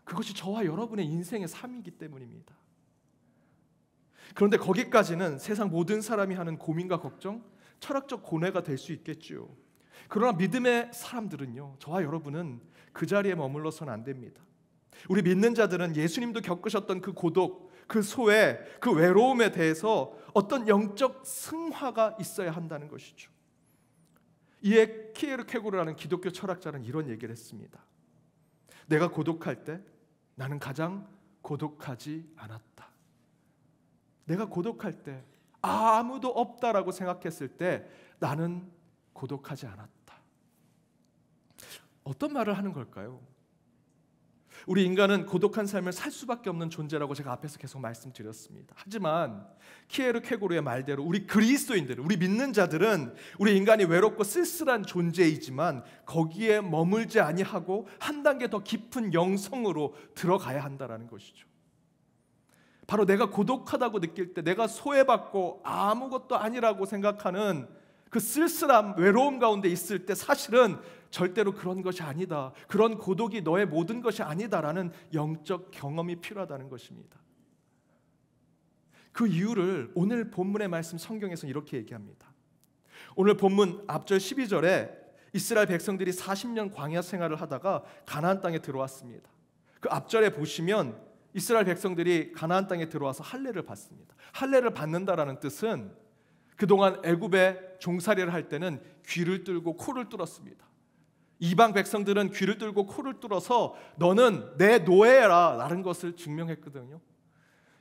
그것이 저와 여러분의 인생의 삶이기 때문입니다. 그런데 거기까지는 세상 모든 사람이 하는 고민과 걱정, 철학적 고뇌가 될 수 있겠지요. 그러나 믿음의 사람들은요, 저와 여러분은 그 자리에 머물러서는 안 됩니다. 우리 믿는 자들은 예수님도 겪으셨던 그 고독, 그 소외, 그 외로움에 대해서 어떤 영적 승화가 있어야 한다는 것이죠. 이에 키에르케고르라는 기독교 철학자는 이런 얘기를 했습니다. 내가 고독할 때 나는 가장 고독하지 않았다. 내가 고독할 때, 아무도 없다라고 생각했을 때 나는 고독하지 않았다. 어떤 말을 하는 걸까요? 우리 인간은 고독한 삶을 살 수밖에 없는 존재라고 제가 앞에서 계속 말씀드렸습니다. 하지만 키에르케고르의 말대로 우리 그리스도인들은, 우리 믿는 자들은 우리 인간이 외롭고 쓸쓸한 존재이지만 거기에 머물지 아니하고 한 단계 더 깊은 영성으로 들어가야 한다는 것이죠. 바로 내가 고독하다고 느낄 때, 내가 소외받고 아무것도 아니라고 생각하는 그 쓸쓸함, 외로움 가운데 있을 때 사실은 절대로 그런 것이 아니다, 그런 고독이 너의 모든 것이 아니다라는 영적 경험이 필요하다는 것입니다. 그 이유를 오늘 본문의 말씀 성경에서는 이렇게 얘기합니다. 오늘 본문 앞절 12절에 이스라엘 백성들이 40년 광야 생활을 하다가 가나안 땅에 들어왔습니다. 그 앞절에 보시면 이스라엘 백성들이 가나안 땅에 들어와서 할례를 받습니다. 할례를 받는다라는 뜻은 그동안 애굽에 종살이를 할 때는 귀를 뚫고 코를 뚫었습니다. 이방 백성들은 귀를 뚫고 코를 뚫어서 너는 내 노예라 라는 것을 증명했거든요.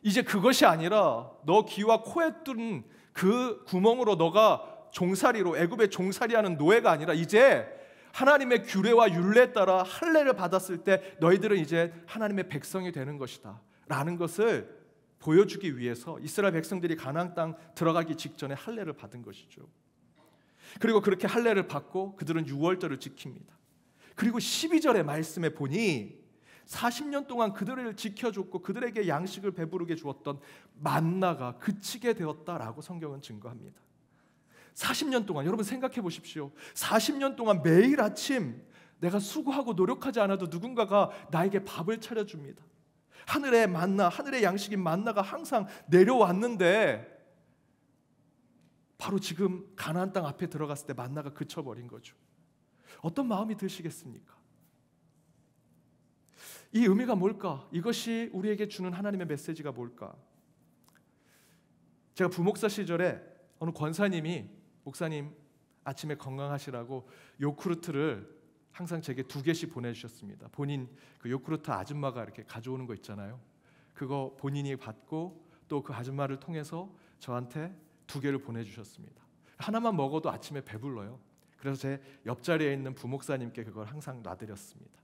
이제 그것이 아니라 너 귀와 코에 뚫은 그 구멍으로 너가 종살이로, 애굽에 종살이하는 노예가 아니라 이제 하나님의 규례와 율례에 따라 할례를 받았을 때 너희들은 이제 하나님의 백성이 되는 것이다 라는 것을 보여주기 위해서 이스라엘 백성들이 가나안 땅 들어가기 직전에 할례를 받은 것이죠. 그리고 그렇게 할례를 받고 그들은 유월절을 지킵니다. 그리고 12절의 말씀에 보니 40년 동안 그들을 지켜줬고 그들에게 양식을 배부르게 주었던 만나가 그치게 되었다라고 성경은 증거합니다. 40년 동안, 여러분 생각해 보십시오. 40년 동안 매일 아침 내가 수고하고 노력하지 않아도 누군가가 나에게 밥을 차려줍니다. 하늘의 만나, 하늘의 양식인 만나가 항상 내려왔는데 바로 지금 가나안 땅 앞에 들어갔을 때 만나가 그쳐버린 거죠. 어떤 마음이 드시겠습니까? 이 의미가 뭘까? 이것이 우리에게 주는 하나님의 메시지가 뭘까? 제가 부목사 시절에 어느 권사님이 목사님 아침에 건강하시라고 요구르트를 항상 제게 2개씩 보내주셨습니다. 본인 그 요구르트 아줌마가 이렇게 가져오는 거 있잖아요. 그거 본인이 받고 또 그 아줌마를 통해서 저한테 2개를 보내주셨습니다. 하나만 먹어도 아침에 배불러요. 그래서 제 옆자리에 있는 부목사님께 그걸 항상 놔드렸습니다.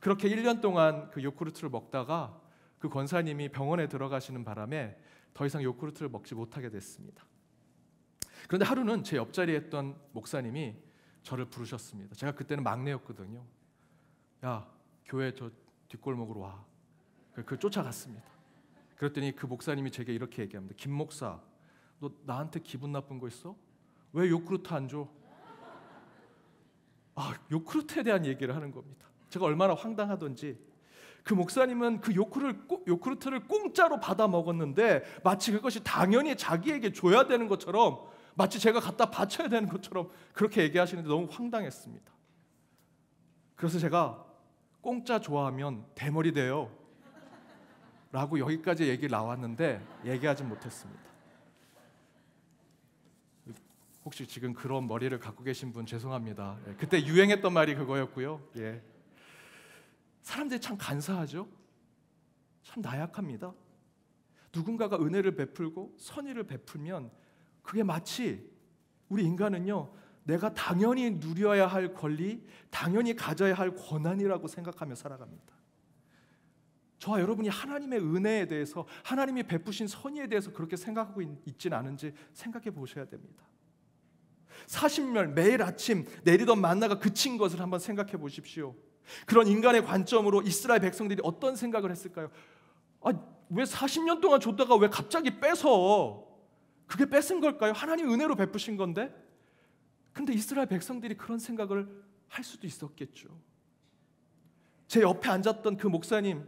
그렇게 1년 동안 그 요구르트를 먹다가 그 권사님이 병원에 들어가시는 바람에 더 이상 요구르트를 먹지 못하게 됐습니다. 그런데 하루는 제 옆자리에 있던 목사님이 저를 부르셨습니다. 제가 그때는 막내였거든요. 야, 교회 저 뒷골목으로 와. 그 쫓아갔습니다. 그랬더니 그 목사님이 제게 이렇게 얘기합니다. 김 목사, 너 나한테 기분 나쁜 거 있어? 왜 요구르트 안 줘? 요구르트에 대한 얘기를 하는 겁니다. 제가 얼마나 황당하던지 그 목사님은 그 요구르트를 공짜로 받아 먹었는데 마치 그것이 당연히 자기에게 줘야 되는 것처럼, 마치 제가 갖다 바쳐야 되는 것처럼 그렇게 얘기하시는데 너무 황당했습니다. 그래서 제가 공짜 좋아하면 대머리 돼요 라고 여기까지 얘기 나왔는데 얘기하지 못했습니다. 혹시 지금 그런 머리를 갖고 계신 분 죄송합니다. 그때 유행했던 말이 그거였고요. 사람들이 참 간사하죠. 참 나약합니다. 누군가가 은혜를 베풀고 선의를 베풀면 그게 마치 우리 인간은요, 내가 당연히 누려야 할 권리, 당연히 가져야 할 권한이라고 생각하며 살아갑니다. 저와 여러분이 하나님의 은혜에 대해서, 하나님이 베푸신 선의에 대해서 그렇게 생각하고 있지는 않은지 생각해 보셔야 됩니다. 40년 매일 아침 내리던 만나가 그친 것을 한번 생각해 보십시오. 그런 인간의 관점으로 이스라엘 백성들이 어떤 생각을 했을까요? 왜 40년 동안 줬다가 왜 갑자기 빼서? 그게 뺏은 걸까요? 하나님 은혜로 베푸신 건데? 근데 이스라엘 백성들이 그런 생각을 할 수도 있었겠죠. 제 옆에 앉았던 그 목사님,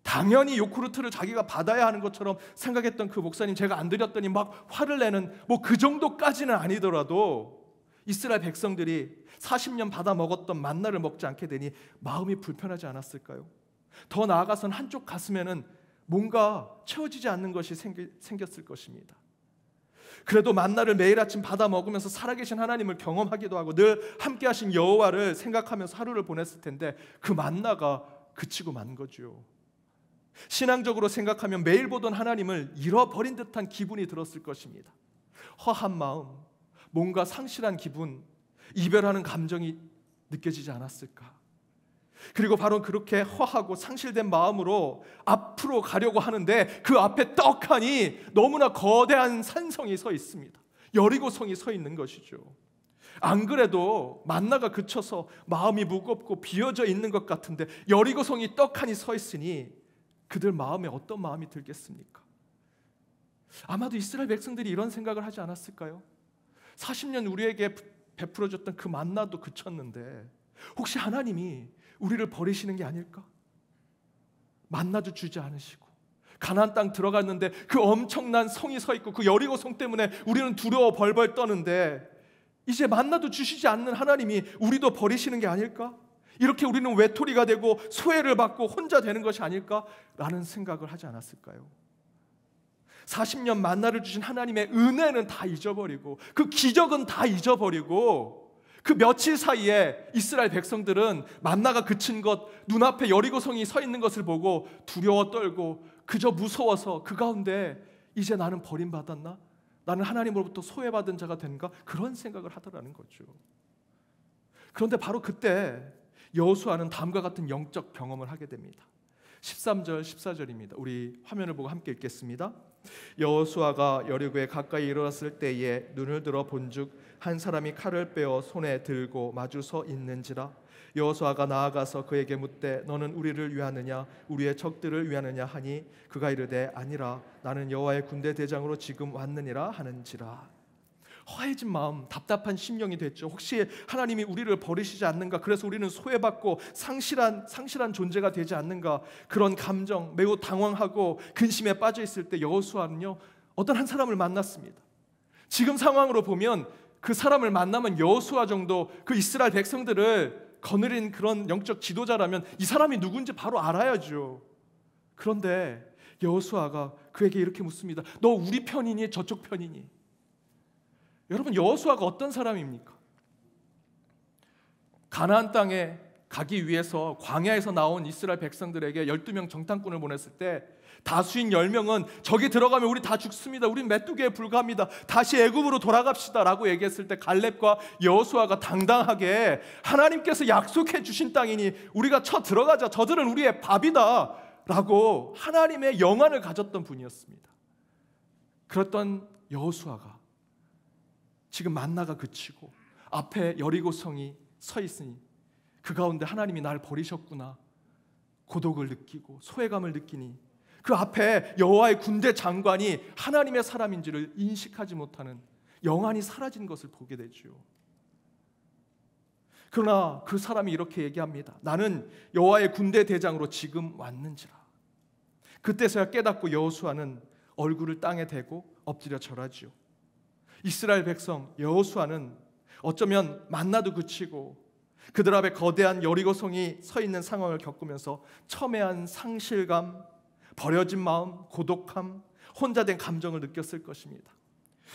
당연히 요구르트를 자기가 받아야 하는 것처럼 생각했던 그 목사님, 제가 안 드렸더니 막 화를 내는, 그 정도까지는 아니더라도 이스라엘 백성들이 40년 받아 먹었던 만나를 먹지 않게 되니 마음이 불편하지 않았을까요? 더 나아가서는 한쪽 가슴에는 뭔가 채워지지 않는 것이 생겼을 것입니다. 그래도 만나를 매일 아침 받아 먹으면서 살아계신 하나님을 경험하기도 하고 늘 함께 하신 여호와를 생각하면서 하루를 보냈을 텐데 그 만나가 그치고 만 거죠. 신앙적으로 생각하면 매일 보던 하나님을 잃어버린 듯한 기분이 들었을 것입니다. 허한 마음, 뭔가 상실한 기분, 이별하는 감정이 느껴지지 않았을까? 그리고 바로 그렇게 허하고 상실된 마음으로 앞으로 가려고 하는데 그 앞에 떡하니 너무나 거대한 산성이 서 있습니다. 여리고성이 서 있는 것이죠. 안 그래도 만나가 그쳐서 마음이 무겁고 비어져 있는 것 같은데 여리고성이 떡하니 서 있으니 그들 마음에 어떤 마음이 들겠습니까? 아마도 이스라엘 백성들이 이런 생각을 하지 않았을까요? 40년 우리에게 베풀어줬던 그 만나도 그쳤는데 혹시 하나님이 우리를 버리시는 게 아닐까? 만나도 주지 않으시고 가나안 땅 들어갔는데 그 엄청난 성이 서 있고 그 여리고 성 때문에 우리는 두려워 벌벌 떠는데 이제 만나도 주시지 않는 하나님이 우리도 버리시는 게 아닐까? 이렇게 우리는 외톨이가 되고 소외를 받고 혼자 되는 것이 아닐까라는 생각을 하지 않았을까요? 40년 만나를 주신 하나님의 은혜는 다 잊어버리고 그 기적은 다 잊어버리고 그 며칠 사이에 이스라엘 백성들은 만나가 그친 것, 눈앞에 여리고성이 서 있는 것을 보고 두려워 떨고 그저 무서워서 그 가운데 이제 나는 버림받았나? 나는 하나님으로부터 소외받은 자가 된가? 그런 생각을 하더라는 거죠. 그런데 바로 그때 여호수아는 다음과 같은 영적 경험을 하게 됩니다. 13절 14절입니다. 우리 화면을 보고 함께 읽겠습니다. 여호수아가 여리고에 가까이 이르렀을 때에 눈을 들어 본즉 한 사람이 칼을 빼어 손에 들고 마주 서 있는지라. 여호수아가 나아가서 그에게 묻되 너는 우리를 위하느냐 우리의 적들을 위하느냐 하니 그가 이르되 아니라 나는 여호와의 군대 대장으로 지금 왔느니라 하는지라. 허해진 마음, 답답한 심령이 됐죠. 혹시 하나님이 우리를 버리시지 않는가? 그래서 우리는 소외받고 상실한 존재가 되지 않는가? 그런 감정, 매우 당황하고 근심에 빠져 있을 때 여호수아는요 어떤 한 사람을 만났습니다. 지금 상황으로 보면 그 사람을 만나면 여호수아 정도 그 이스라엘 백성들을 거느린 그런 영적 지도자라면 이 사람이 누군지 바로 알아야죠. 그런데 여호수아가 그에게 이렇게 묻습니다. 너 우리 편이니 저쪽 편이니? 여러분, 여호수아가 어떤 사람입니까? 가나안 땅에 가기 위해서 광야에서 나온 이스라엘 백성들에게 12명 정탐꾼을 보냈을 때 다수인 10명은 저기 들어가면 우리 다 죽습니다. 우린 메뚜기에 불과합니다. 다시 애굽으로 돌아갑시다 라고 얘기했을 때 갈렙과 여호수아가 당당하게 하나님께서 약속해 주신 땅이니 우리가 쳐 들어가자. 저들은 우리의 밥이다 라고 하나님의 영안을 가졌던 분이었습니다. 그랬던 여호수아가 지금 만나가 그치고 앞에 여리고성이 서 있으니 그 가운데 하나님이 날 버리셨구나 고독을 느끼고 소외감을 느끼니 그 앞에 여호와의 군대 장관이 하나님의 사람인지를 인식하지 못하는 영안이 사라진 것을 보게 되죠. 그러나 그 사람이 이렇게 얘기합니다. 나는 여호와의 군대 대장으로 지금 왔는지라. 그때서야 깨닫고 여호수아는 얼굴을 땅에 대고 엎드려 절하지요. 이스라엘 백성 여호수아는 어쩌면 만나도 그치고 그들 앞에 거대한 여리고성이 서 있는 상황을 겪으면서 첨예한 상실감, 버려진 마음, 고독함, 혼자 된 감정을 느꼈을 것입니다.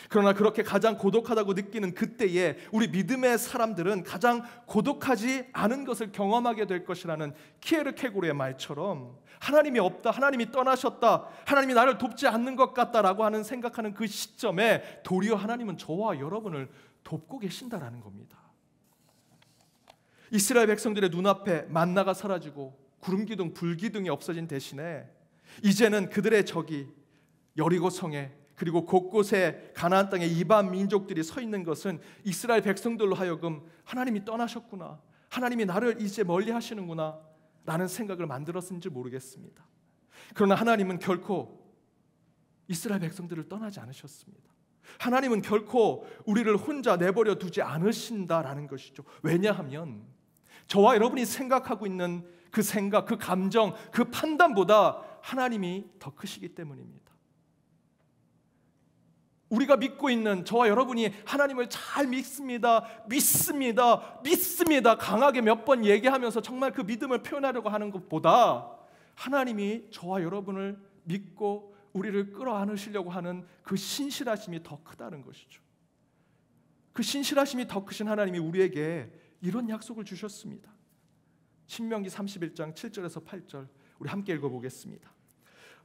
그러나 그렇게 가장 고독하다고 느끼는 그때에 우리 믿음의 사람들은 가장 고독하지 않은 것을 경험하게 될 것이라는 키에르케고르의 말처럼 하나님이 없다, 하나님이 떠나셨다, 하나님이 나를 돕지 않는 것 같다라고 하는 생각하는 그 시점에 도리어 하나님은 저와 여러분을 돕고 계신다라는 겁니다. 이스라엘 백성들의 눈앞에 만나가 사라지고 구름기둥, 불기둥이 없어진 대신에 이제는 그들의 적이 여리고성에 그리고 곳곳에 가나안 땅에 이방 민족들이 서 있는 것은 이스라엘 백성들로 하여금 하나님이 떠나셨구나, 하나님이 나를 이제 멀리 하시는구나 라는 생각을 만들었는지 모르겠습니다. 그러나 하나님은 결코 이스라엘 백성들을 떠나지 않으셨습니다. 하나님은 결코 우리를 혼자 내버려 두지 않으신다라는 것이죠. 왜냐하면 저와 여러분이 생각하고 있는 그 생각, 그 감정, 그 판단보다 하나님이 더 크시기 때문입니다. 우리가 믿고 있는 저와 여러분이 하나님을 잘 믿습니다, 강하게 몇 번 얘기하면서 정말 그 믿음을 표현하려고 하는 것보다 하나님이 저와 여러분을 믿고 우리를 끌어안으시려고 하는 그 신실하심이 더 크다는 것이죠. 그 신실하심이 더 크신 하나님이 우리에게 이런 약속을 주셨습니다. 신명기 31장 7절에서 8절 우리 함께 읽어보겠습니다.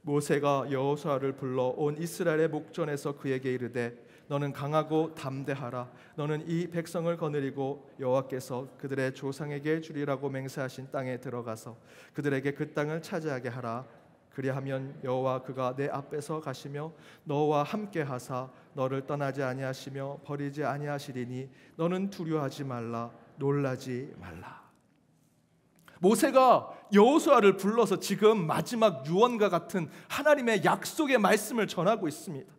모세가 여호수아를 불러 온 이스라엘의 목전에서 그에게 이르되 너는 강하고 담대하라. 너는 이 백성을 거느리고 여호와께서 그들의 조상에게 주리라고 맹세하신 땅에 들어가서 그들에게 그 땅을 차지하게 하라. 그리하면 여호와 그가 내 앞에서 가시며 너와 함께 하사 너를 떠나지 아니하시며 버리지 아니하시리니 너는 두려워하지 말라, 놀라지 말라. 모세가 여호수아를 불러서 지금 마지막 유언과 같은 하나님의 약속의 말씀을 전하고 있습니다.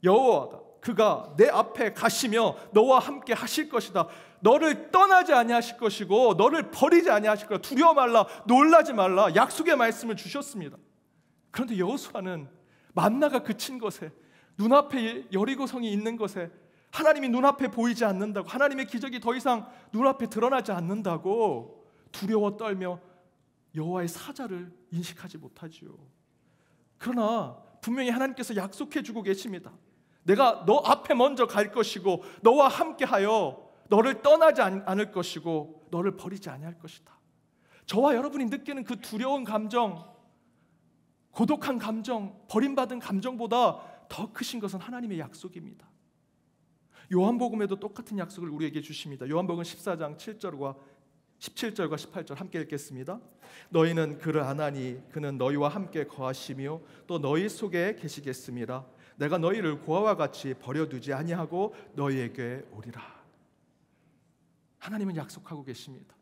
여호와가 그가 내 앞에 가시며 너와 함께 하실 것이다. 너를 떠나지 아니하실 것이고 너를 버리지 아니하실 거다. 두려워 말라, 놀라지 말라. 약속의 말씀을 주셨습니다. 그런데 여호수아는 만나가 그친 것에, 눈앞에 여리고성이 있는 것에 하나님이 눈앞에 보이지 않는다고, 하나님의 기적이 더 이상 눈앞에 드러나지 않는다고 두려워 떨며 여호와의 사자를 인식하지 못하지요. 그러나 분명히 하나님께서 약속해 주고 계십니다. 내가 너 앞에 먼저 갈 것이고 너와 함께하여 너를 떠나지 않을 것이고 너를 버리지 아니할 것이다. 저와 여러분이 느끼는 그 두려운 감정, 고독한 감정, 버림받은 감정보다 더 크신 것은 하나님의 약속입니다. 요한복음에도 똑같은 약속을 우리에게 주십니다. 요한복음 14장 7절과 17절과 18절 함께 읽겠습니다. 너희는 그를 아나니 그는 너희와 함께 거하시며 또 너희 속에 계시겠음이라. 내가 너희를 고아와 같이 버려두지 아니하고 너희에게 오리라. 하나님은 약속하고 계십니다.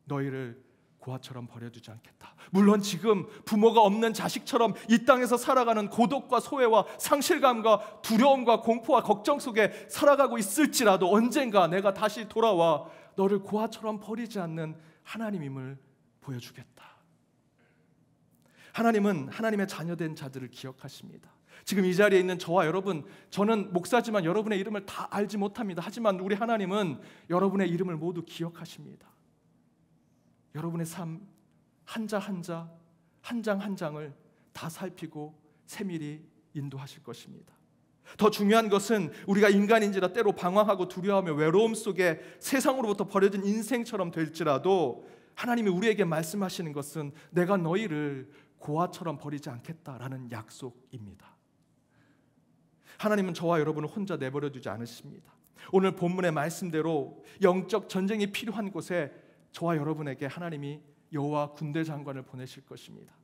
너희를 고아처럼 버려두지 않겠다. 물론 지금 부모가 없는 자식처럼 이 땅에서 살아가는 고독과 소외와 상실감과 두려움과 공포와 걱정 속에 살아가고 있을지라도 언젠가 내가 다시 돌아와 너를 고아처럼 버리지 않는 하나님임을 보여주겠다. 하나님은 하나님의 자녀된 자들을 기억하십니다. 지금 이 자리에 있는 저와 여러분, 저는 목사지만 여러분의 이름을 다 알지 못합니다. 하지만 우리 하나님은 여러분의 이름을 모두 기억하십니다. 여러분의 삶 한자 한자, 한 장 한 장을 다 살피고 세밀히 인도하실 것입니다. 더 중요한 것은 우리가 인간인지라 때로 방황하고 두려워하며 외로움 속에 세상으로부터 버려진 인생처럼 될지라도 하나님이 우리에게 말씀하시는 것은 내가 너희를 고아처럼 버리지 않겠다라는 약속입니다. 하나님은 저와 여러분을 혼자 내버려 두지 않으십니다. 오늘 본문의 말씀대로 영적 전쟁이 필요한 곳에 저와 여러분에게 하나님이 여호와 군대 장관을 보내실 것입니다.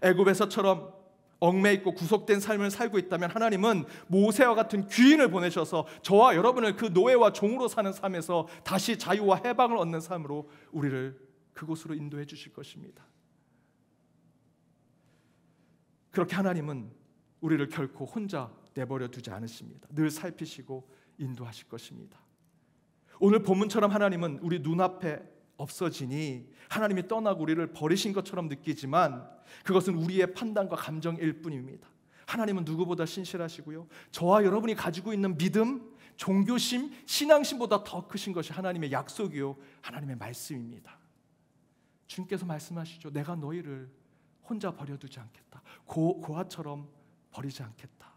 애굽에서처럼 얽매있고 구속된 삶을 살고 있다면 하나님은 모세와 같은 귀인을 보내셔서 저와 여러분을 그 노예와 종으로 사는 삶에서 다시 자유와 해방을 얻는 삶으로 우리를 그곳으로 인도해 주실 것입니다. 그렇게 하나님은 우리를 결코 혼자 내버려 두지 않으십니다. 늘 살피시고 인도하실 것입니다. 오늘 본문처럼 하나님은 우리 눈앞에 없어지니 하나님이 떠나고 우리를 버리신 것처럼 느끼지만 그것은 우리의 판단과 감정일 뿐입니다. 하나님은 누구보다 신실하시고요, 저와 여러분이 가지고 있는 믿음, 종교심, 신앙심보다 더 크신 것이 하나님의 약속이요 하나님의 말씀입니다. 주님께서 말씀하시죠. 내가 너희를 혼자 버려두지 않겠다. 고아처럼 버리지 않겠다.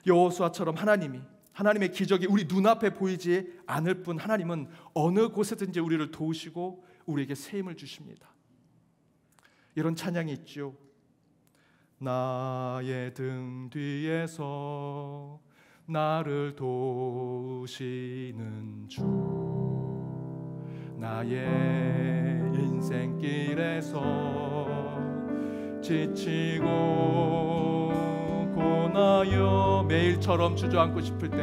여호수아처럼 하나님의 기적이 우리 눈앞에 보이지 않을 뿐 하나님은 어느 곳에든지 우리를 도우시고 우리에게 새 힘을 주십니다. 이런 찬양이 있죠. 나의 등 뒤에서 나를 도우시는 주, 나의 인생길에서 지치고 고나여 매일처럼 주저앉고 싶을 때,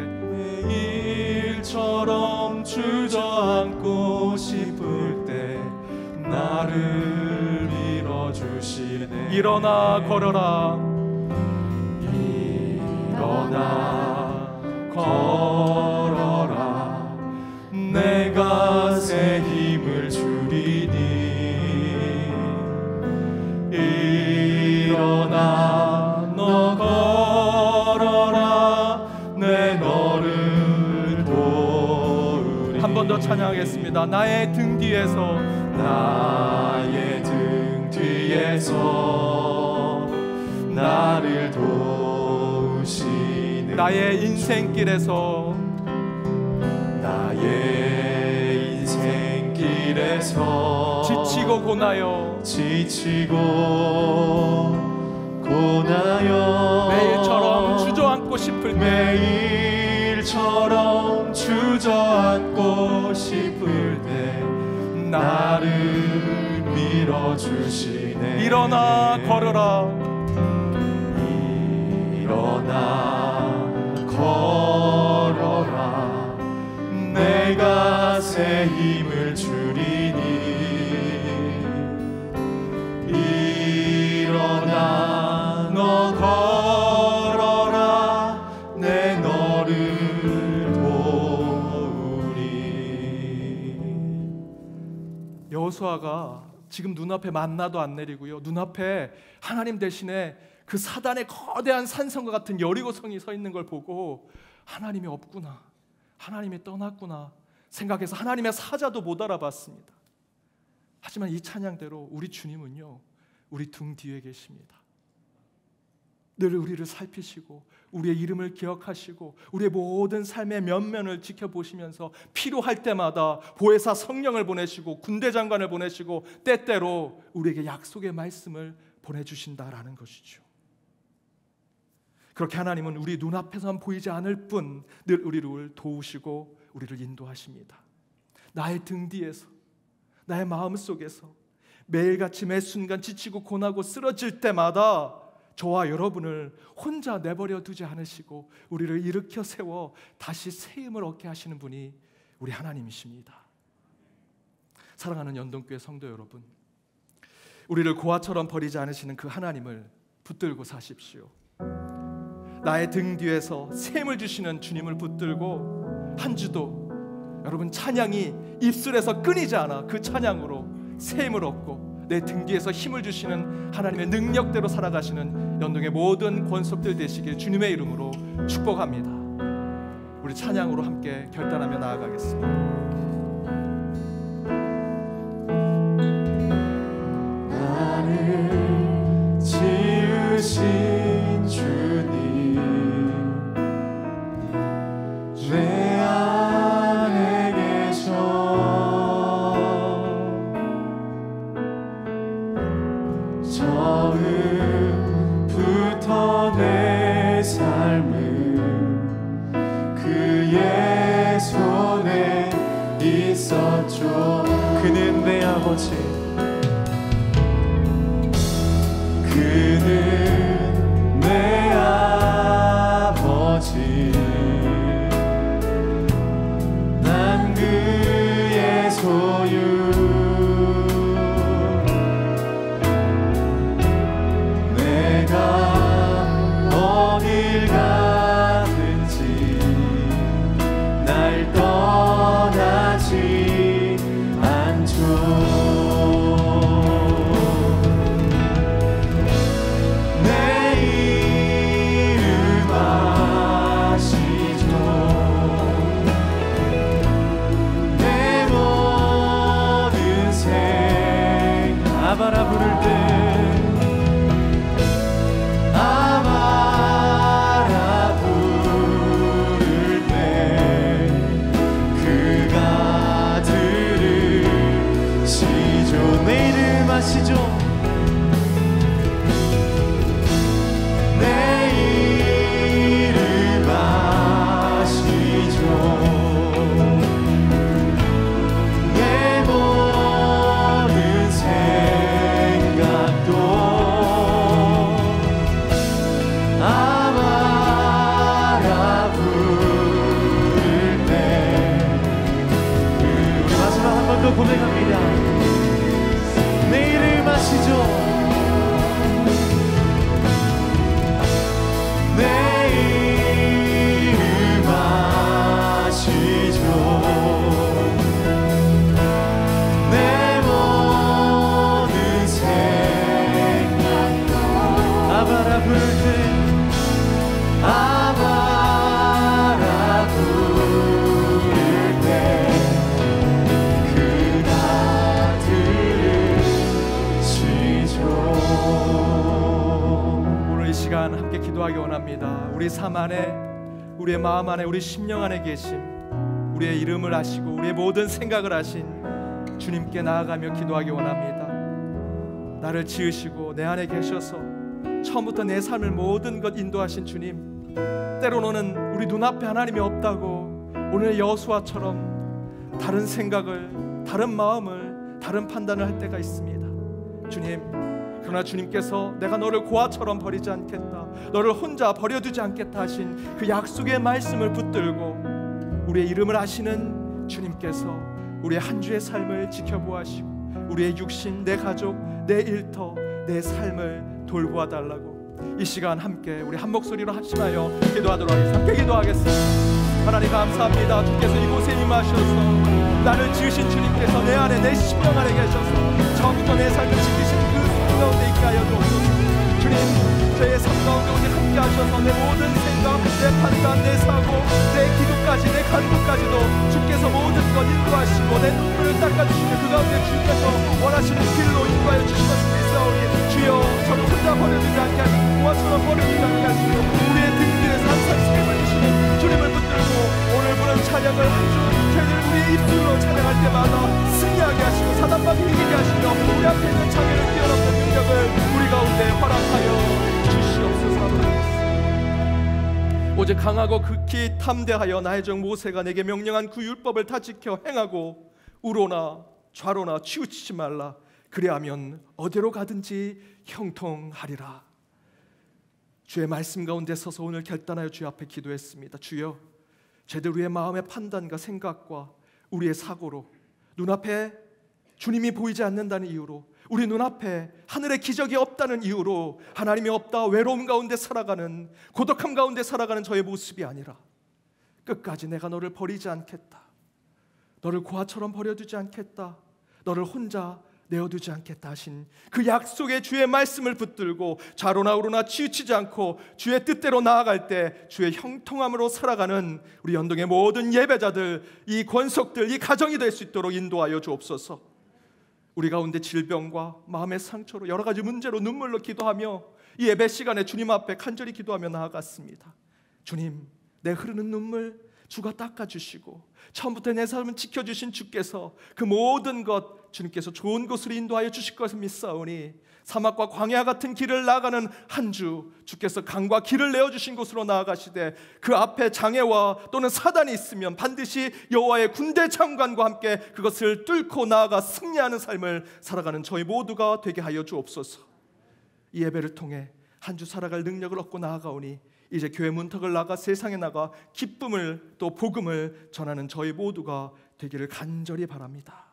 매일처럼 주저앉고 싶을 때 나를 밀어주시네. 일어나 걸어라, 일어나 걸어라, 내가 새 힘을 주리니. 일어나 너 걸어라, 내 너를 도우리. 한 번 더 찬양하겠습니다. 나의 등 뒤에서, 나의 등 뒤에서 나를 도우시네. 나의 인생길에서, 나의 인생길에서 지치고 고나여 매일처럼 주저앉고 싶을 때, 매일처럼 주저앉고 싶을 때 나를 밀어주시네. 일어나 걸어라, 일어나 걸어라, 내가 새 힘을 주리니. 일어나 너 걸어라, 내 너를 도우리. 여호수아가 지금 눈앞에 만나도 안 내리고요, 눈앞에 하나님 대신에 그 사단의 거대한 산성과 같은 여리고성이 서 있는 걸 보고 하나님이 없구나, 하나님이 떠났구나 생각해서 하나님의 사자도 못 알아봤습니다. 하지만 이 찬양대로 우리 주님은요, 우리 등 뒤에 계십니다. 늘 우리를 살피시고 우리의 이름을 기억하시고 우리의 모든 삶의 면면을 지켜보시면서 필요할 때마다 보혜사 성령을 보내시고 군대 장관을 보내시고 때때로 우리에게 약속의 말씀을 보내주신다라는 것이죠. 그렇게 하나님은 우리 눈앞에서만 보이지 않을 뿐 늘 우리를 도우시고 우리를 인도하십니다. 나의 등 뒤에서, 나의 마음속에서 매일같이 매 순간 지치고 고나고 쓰러질 때마다 저와 여러분을 혼자 내버려 두지 않으시고 우리를 일으켜 세워 다시 새 힘을 얻게 하시는 분이 우리 하나님이십니다. 사랑하는 연동교회 성도 여러분, 우리를 고아처럼 버리지 않으시는 그 하나님을 붙들고 사십시오. 나의 등 뒤에서 새 힘을 주시는 주님을 붙들고 한 주도 여러분 찬양이 입술에서 끊이지 않아 그 찬양으로 새 힘을 얻고 내 등 뒤에서 힘을 주시는 하나님의 능력대로 살아가시는 연동의 모든 권속들 되시길 주님의 이름으로 축복합니다. 우리 찬양으로 함께 결단하며 나아가겠습니다. 있었죠. 그는 내 아버지, 그는 내 아버지, 난 그의 소유. 어딜 가든지 날 떠나지 않죠. 내 이름 아시죠. 내 모든 생 아바라 부를 때 아시죠? 내 이름 아시죠? 내 모든 생각도 아마라 부를 때. 우리 마지막 한 번 더 고백합니다. 내 이름 아시죠? 내 이름 아시죠? 내 모든 생각도 아바라 부를 때 아바라 부를 때 오늘 이 시간 함께 기도하기 원합니다. 우리 삶 안에, 우리의 마음 안에, 우리 심령 안에 계신, 우리의 이름을 아시고 우리의 모든 생각을 아신 주님께 나아가며 기도하기 원합니다. 나를 지으시고 내 안에 계셔서 처음부터 내 삶을 모든 것 인도하신 주님, 때로는 우리 눈앞에 하나님이 없다고 오늘 여호수아처럼 다른 생각을, 다른 마음을, 다른 판단을 할 때가 있습니다. 주님, 그러나 주님께서 내가 너를 고아처럼 버리지 않겠다, 너를 혼자 버려두지 않겠다 하신 그 약속의 말씀을 붙들고 우리의 이름을 아시는 주님께서 우리의 한 주의 삶을 지켜보아시고 우리의 육신, 내 가족, 내 일터, 내 삶을 돌보아 달라고 이 시간 함께 우리 한 목소리로 합심하여 기도하도록 하겠습니다. 함께 기도하겠습니다. 하나님 감사합니다. 주께서 이곳에 임하셔서 나를 지으신 주님께서 내 안에, 내 심령 안에 계셔서 처음부터 내 삶을 지키신 그 가운데 있게 하여 주옵소서. 주님, 저의 삶 가운데 오직 함께 하셔서 내 모든 생각, 내 판단, 내 사고, 내 기도까지, 내 간구까지도 주께서 모든 것 인도하시고 내 눈물을 닦아주시며 그 가운데 주께서 원하시는 길로 인도하여 주시면서 믿사오니 주여, 저를 혼자 버려두지 않게 하시고 고아처럼 버려두지 않게 하시고 우리의 등 뒤에서 항상 세임을 주시는 주님을 붙들고 오늘 부른 찬양을 한 주 저희들 우리의 입술로 찬양할 때마다 승리하게 하시고 사단마귀 이기게 하시며 우리 앞에 있는 장애를 뛰어넘는 능력을 우리 가운데 허락하여 주시옵소서. 오직 강하고 극히 탐대하여 나의 종 모세가 내게 명령한 그 율법을 다 지켜 행하고 우로나 좌로나 치우치지 말라. 그리하면 어디로 가든지 형통하리라. 주의 말씀 가운데 서서 오늘 결단하여 주의 앞에 기도했습니다. 주여, 저희들 우리의 마음의 판단과 생각과 우리의 사고로 눈앞에 주님이 보이지 않는다는 이유로, 우리 눈앞에 하늘의 기적이 없다는 이유로 하나님이 없다, 외로움 가운데 살아가는, 고독함 가운데 살아가는 저의 모습이 아니라 끝까지 내가 너를 버리지 않겠다, 너를 고아처럼 버려두지 않겠다, 너를 혼자 내어두지 않겠다 하신 그 약속의 주의 말씀을 붙들고 좌로나 우로나 치우치지 않고 주의 뜻대로 나아갈 때 주의 형통함으로 살아가는 우리 연동의 모든 예배자들, 이 권속들, 이 가정이 될 수 있도록 인도하여 주옵소서. 우리 가운데 질병과 마음의 상처로 여러 가지 문제로 눈물로 기도하며 이 예배 시간에 주님 앞에 간절히 기도하며 나아갔습니다. 주님, 내 흐르는 눈물 주가 닦아주시고 처음부터 내 삶을 지켜주신 주께서 그 모든 것 주님께서 좋은 곳으로 인도하여 주실 것을 믿사오니 사막과 광야 같은 길을 나아가는 한 주, 주께서 강과 길을 내어주신 곳으로 나아가시되 그 앞에 장애와 또는 사단이 있으면 반드시 여호와의 군대 장관과 함께 그것을 뚫고 나아가 승리하는 삶을 살아가는 저희 모두가 되게 하여 주옵소서. 이 예배를 통해 한 주 살아갈 능력을 얻고 나아가오니 이제 교회 문턱을 나가 세상에 나가 기쁨을 또 복음을 전하는 저희 모두가 되기를 간절히 바랍니다.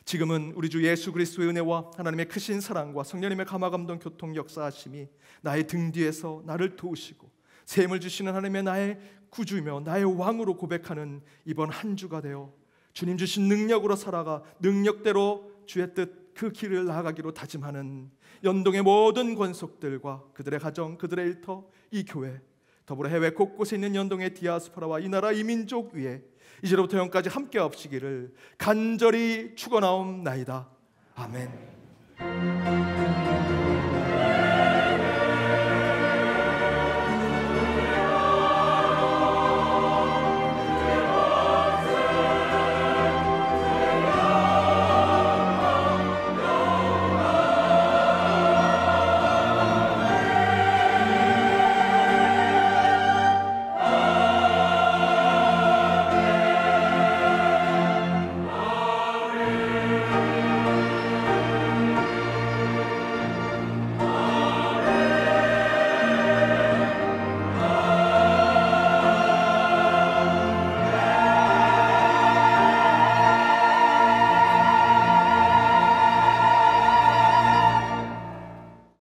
지금은 우리 주 예수 그리스도의 은혜와 하나님의 크신 사랑과 성령님의 감화감동 교통 역사하심이 나의 등 뒤에서 나를 도우시고 새 힘을 주시는 하나님의 나의 구주이며 나의 왕으로 고백하는 이번 한 주가 되어 주님 주신 능력으로 살아가 능력대로 주의 뜻 그 길을 나아가기로 다짐하는 연동의 모든 권속들과 그들의 가정, 그들의 일터, 이 교회, 더불어 해외 곳곳에 있는 연동의 디아스포라와 이 나라 이 민족 위에 이제로부터 영까지 함께 없시기를 간절히 축원하옵나이다. 아멘.